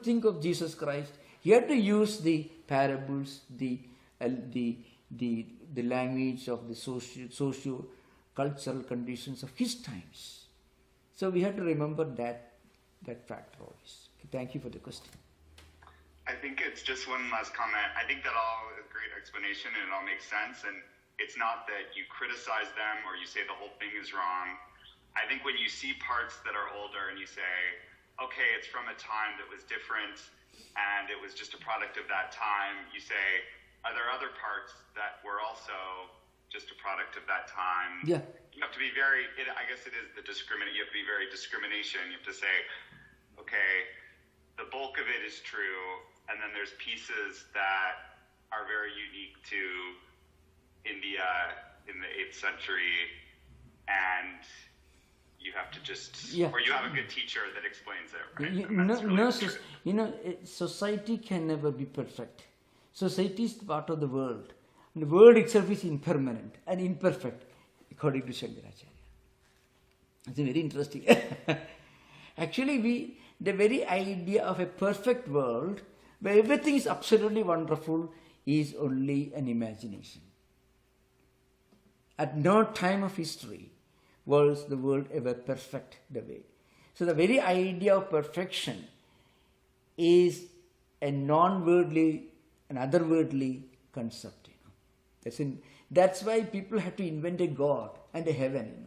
Think of Jesus Christ. He had to use the parables, the language of the socio-cultural conditions of his times. So we have to remember that fact always. Thank you for the question. I think it's just one last comment. I think that all is a great explanation and it all makes sense. And it's not that you criticize them or you say the whole thing is wrong. I think when you see parts that are older and you say, okay, it's from a time that was different and it was just a product of that time, you say, are there other parts that were also just a product of that time? Yeah. You have to be very, I guess it is the discriminate. You have to be very discrimination. You have to say, okay, the bulk of it is true, and then there's pieces that are very unique to India in the 8th century, and you have to just, or you have a good teacher that explains it, right? Society can never be perfect. Society is part of the world. And the world itself is impermanent and imperfect, according to Shankaracharya. It's very interesting. Actually, the very idea of a perfect world, where everything is absolutely wonderful, is only an imagination. At no time of history was the world ever perfect the way. So the very idea of perfection is a non-worldly, an otherworldly concept. That's why people have to invent a God and a heaven.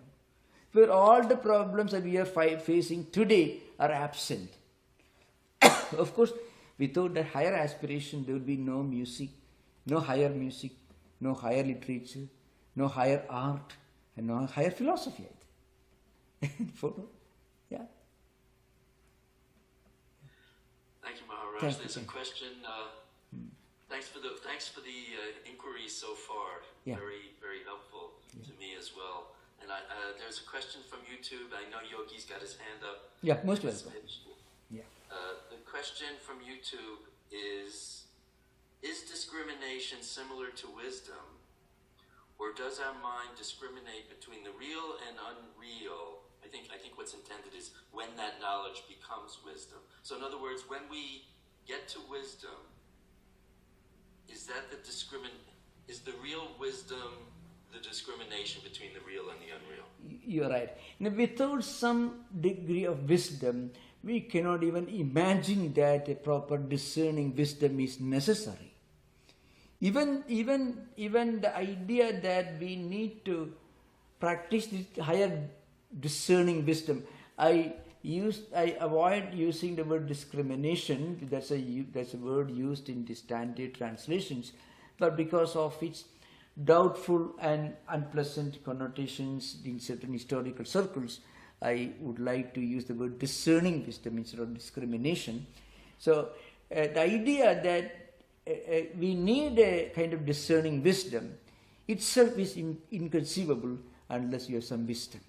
Where all the problems that we are facing today are absent. Of course, without that higher aspiration, there would be no music, no higher literature, no higher art, and no higher philosophy. Photo, yeah. Thank you, Maharaj. There's a question. Thanks for the inquiry so far. Yeah. Very, very helpful to me as well. And there's a question from YouTube. I know Yogi's got his hand up. Yeah, most welcome. Yeah. The question from YouTube is discrimination similar to wisdom, or does our mind discriminate between the real and unreal? I think what's intended is when that knowledge becomes wisdom. So in other words, when we get to wisdom, is the real wisdom the discrimination between the real and the unreal? You're right. Now, without some degree of wisdom, we cannot even imagine that a proper discerning wisdom is necessary. Even the idea that we need to practice this higher discerning wisdom, I avoid using the word discrimination. That's a word used in the standard translations, but because of its doubtful and unpleasant connotations in certain historical circles, I would like to use the word discerning wisdom instead of discrimination. So the idea that we need a kind of discerning wisdom itself is inconceivable unless you have some wisdom.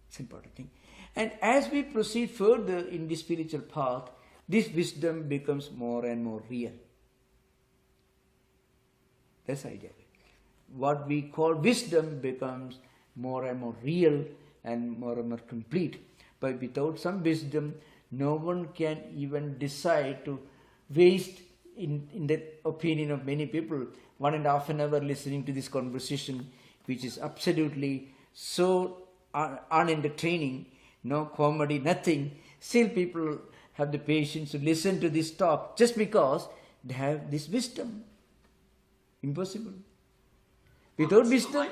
It's an important thing. And as we proceed further in the spiritual path, this wisdom becomes more and more real. That's the idea. What we call wisdom becomes more and more real and more complete. But without some wisdom, no one can even decide to waste, in the opinion of many people, 1.5 hours listening to this conversation, which is absolutely so unentertaining, no comedy, nothing. Still people have the patience to listen to this talk just because they have this wisdom. Impossible. Without wisdom...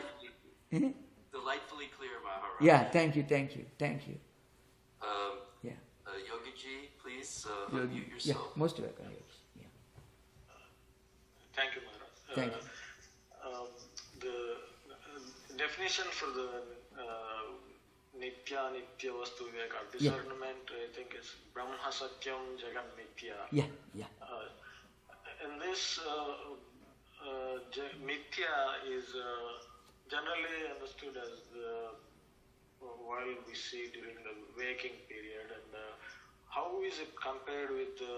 Delightfully clear, Maharaj. Yeah, thank you. Yeah. Yogiji, please Yogi. unmute Yeah, yourself. most welcome. Yeah. Thank you, Maharaj. Thank you. The definition for the Nitya Vastu Viveka, discernment, I think is Brahma Satyam Jagan Mithya. Yeah. And this Mithya is generally understood as the while we see during the waking period, and how is it compared with the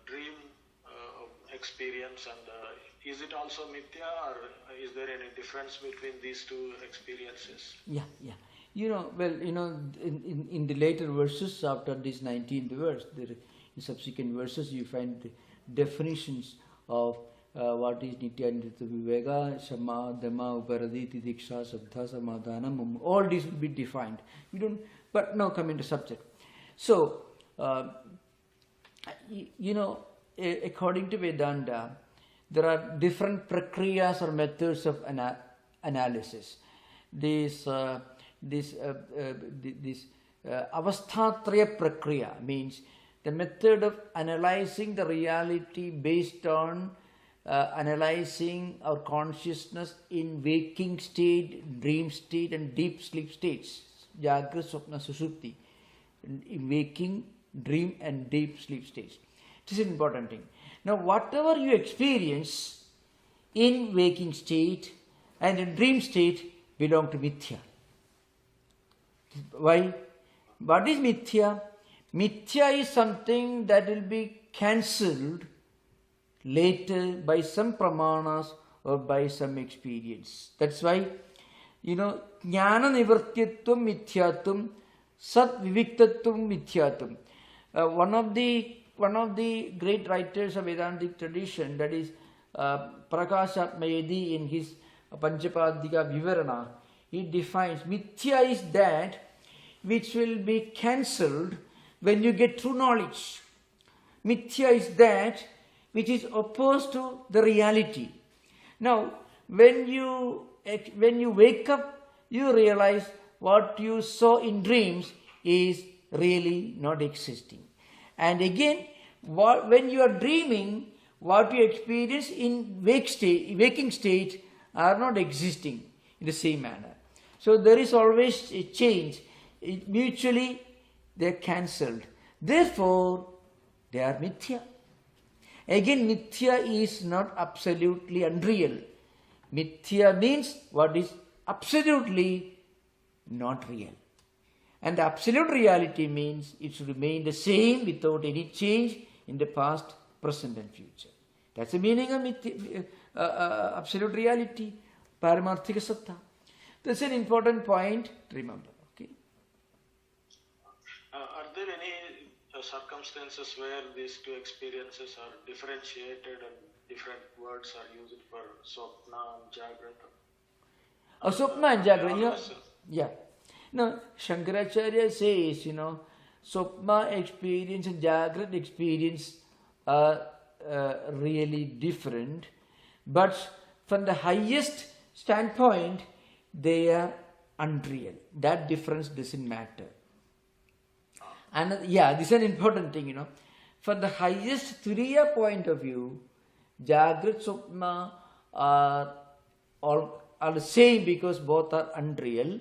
dream experience, and is it also Mithya, or is there any difference between these two experiences? Yeah. In the later verses after this 19th verse, in subsequent verses you find the definitions of what is Nitya Nitya Viveka, Shama, Dhamma, Uparadi, Tidiksha, Sabdha, Samadhanam, all these will be defined. But now coming to subject. So, according to Vedanta, there are different prakriyas or methods of analysis. This avasthatraya prakriya means the method of analyzing the reality based on analyzing our consciousness in waking state, dream state and deep sleep states. Jagra, Swapna, Sushupti. In waking, dream and deep sleep states. This is an important thing. Now whatever you experience in waking state and in dream state belong to Mithya. Why? What is Mithya? Mithya is something that will be cancelled later by some pramanas or by some experience. That's why, jnana nivartyatvam mithyatvam, sat viviktatvam mithyatvam. One of the great writers of Vedantic tradition, that is Prakashatmayadi, in his Panchapadika Vivarana, he defines Mithya is that which will be cancelled when you get true knowledge. Mithya is that which is opposed to the reality. Now, when you wake up, you realize what you saw in dreams is really not existing. And again, when you are dreaming, what you experience in waking state are not existing in the same manner. So there is always a change. Mutually, they are cancelled. Therefore, they are Mithya. Again, Mithya is not absolutely unreal. Mithya means what is absolutely not real. And the absolute reality means it should remain the same without any change in the past, present and future. That's the meaning of Mithya, absolute reality, Paramarthika Sattva. That's an important point to remember. Okay. Are there any circumstances where these two experiences are differentiated and different words are used for Swapna and Jagrata? Swapna and Jagrata, yeah. No, Shankaracharya says, Swapna experience and Jagrata experience are really different, but from the highest standpoint, they are unreal. That difference doesn't matter. And this is an important thing, From the highest Turiya point of view, Jagrata, Swapna are the same because both are unreal.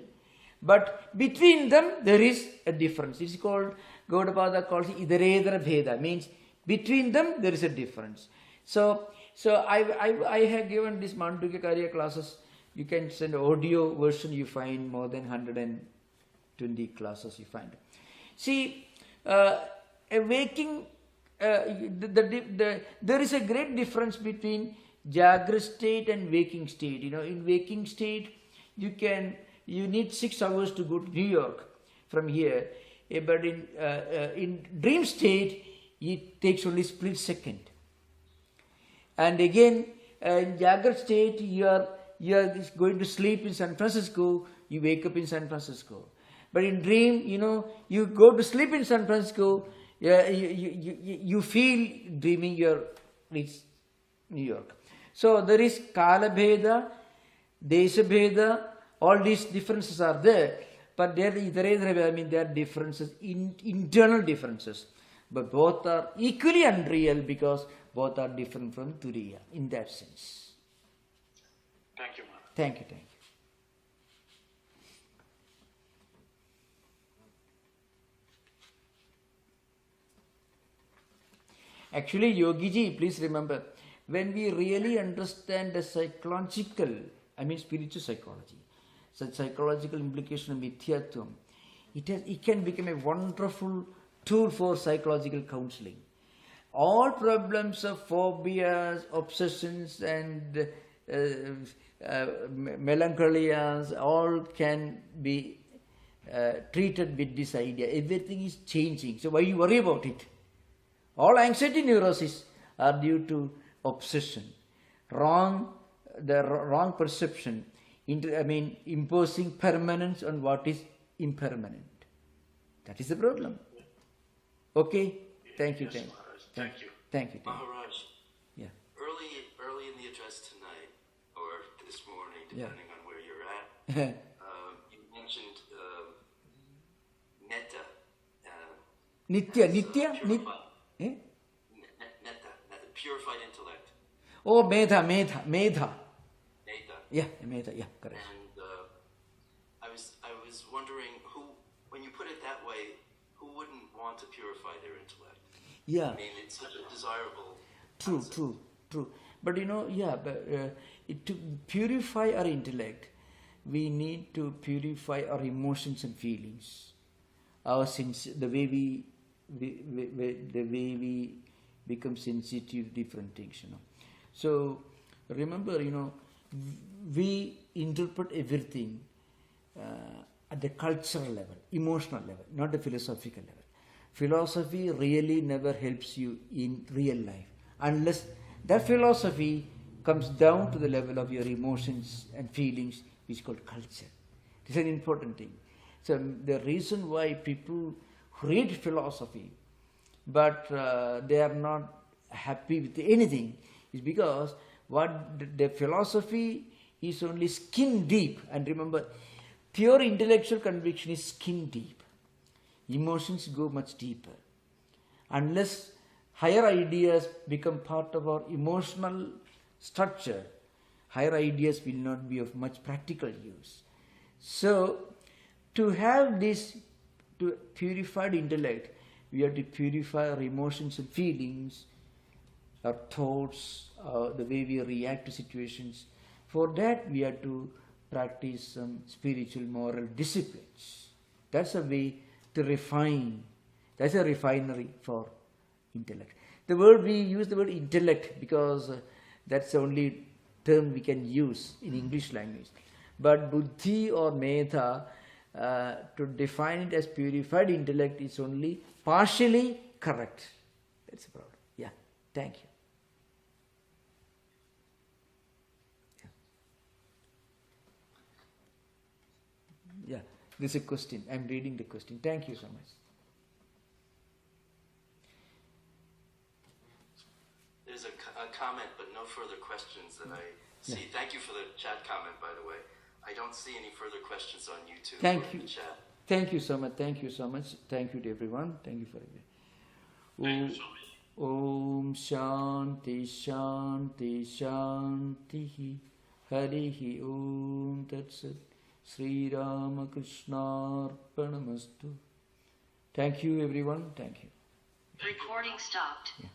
But between them, there is a difference. It's called, Gaudapada calls it Idaredara Bheda, means between them, there is a difference. So I have given this Mandukya Karya classes. You can send audio version, you find more than 120 classes you find. See, there is a great difference between Jagra state and waking state. In waking state, you need 6 hours to go to New York from here. But in dream state, it takes only split second. And again, in Jagra state, you are going to sleep in San Francisco, you wake up in San Francisco. But in dream, you go to sleep in San Francisco, you feel dreaming you reach New York. So there is Kala Bheda, Desha Bheda, all these differences are there. But there are differences, internal differences. But both are equally unreal because both are different from Turiya in that sense. Thank you, Maharaj. Thank you, thank you. Actually, Yogiji, please remember, when we really understand the psychological, spiritual psychology, such psychological implication of Mithyatvam, it can become a wonderful tool for psychological counseling. All problems of phobias, obsessions, and melancholias, all can be treated with this idea. Everything is changing. So why you worry about it? All anxiety neurosis are due to obsession, the wrong perception, imposing permanence on what is impermanent. That is the problem. Okay? Thank you, Yes, thank you. Maharaj. Thank Thank you. you. Thank you, thank you. Maharaj, Yeah. early in the address tonight, or this morning, Yeah. depending on where you're at, you mentioned metta. Nitya? Purified. Eh? Metta, purified intellect. Oh, Medha. Metta. Yeah, Medha, yeah, correct. And I was wondering when you put it that way, who wouldn't want to purify their intellect? Yeah. It's such a desirable True, concept. true. But to purify our intellect, we need to purify our emotions and feelings, our the way we become sensitive to different things. So remember, we interpret everything at the cultural level, emotional level, not the philosophical level. Philosophy really never helps you in real life unless that philosophy comes down to the level of your emotions and feelings, which is called culture. This is an important thing. So the reason why people read philosophy but they are not happy with anything is because the philosophy is only skin deep. And remember, pure intellectual conviction is skin deep. Emotions go much deeper. Unless higher ideas become part of our emotional structure, higher ideas will not be of much practical use. So, to have this purified intellect, we have to purify our emotions and feelings, our thoughts, the way we react to situations. For that, we have to practice some spiritual moral disciplines. That's a way to refine. That's a refinery for intellect. We use the word intellect because that's the only term we can use in English language. But buddhi or medha, to define it as purified intellect is only partially correct. That's the problem. Yeah, thank you. Yeah, this is a question. I'm reading the question. Thank you so much. There's a comment, but no further questions that I see. Yeah. Thank you for the chat comment, by the way. I don't see any further questions on YouTube Thank or in you. the chat. Thank you so much. Thank you so much. Thank you to everyone. Thank you for everything. Om Shanti Shanti Shanti Harihi Om Tat Sat Sri Ramakrishna Arpanamastu. Thank you everyone. Thank you. Recording stopped. Yeah.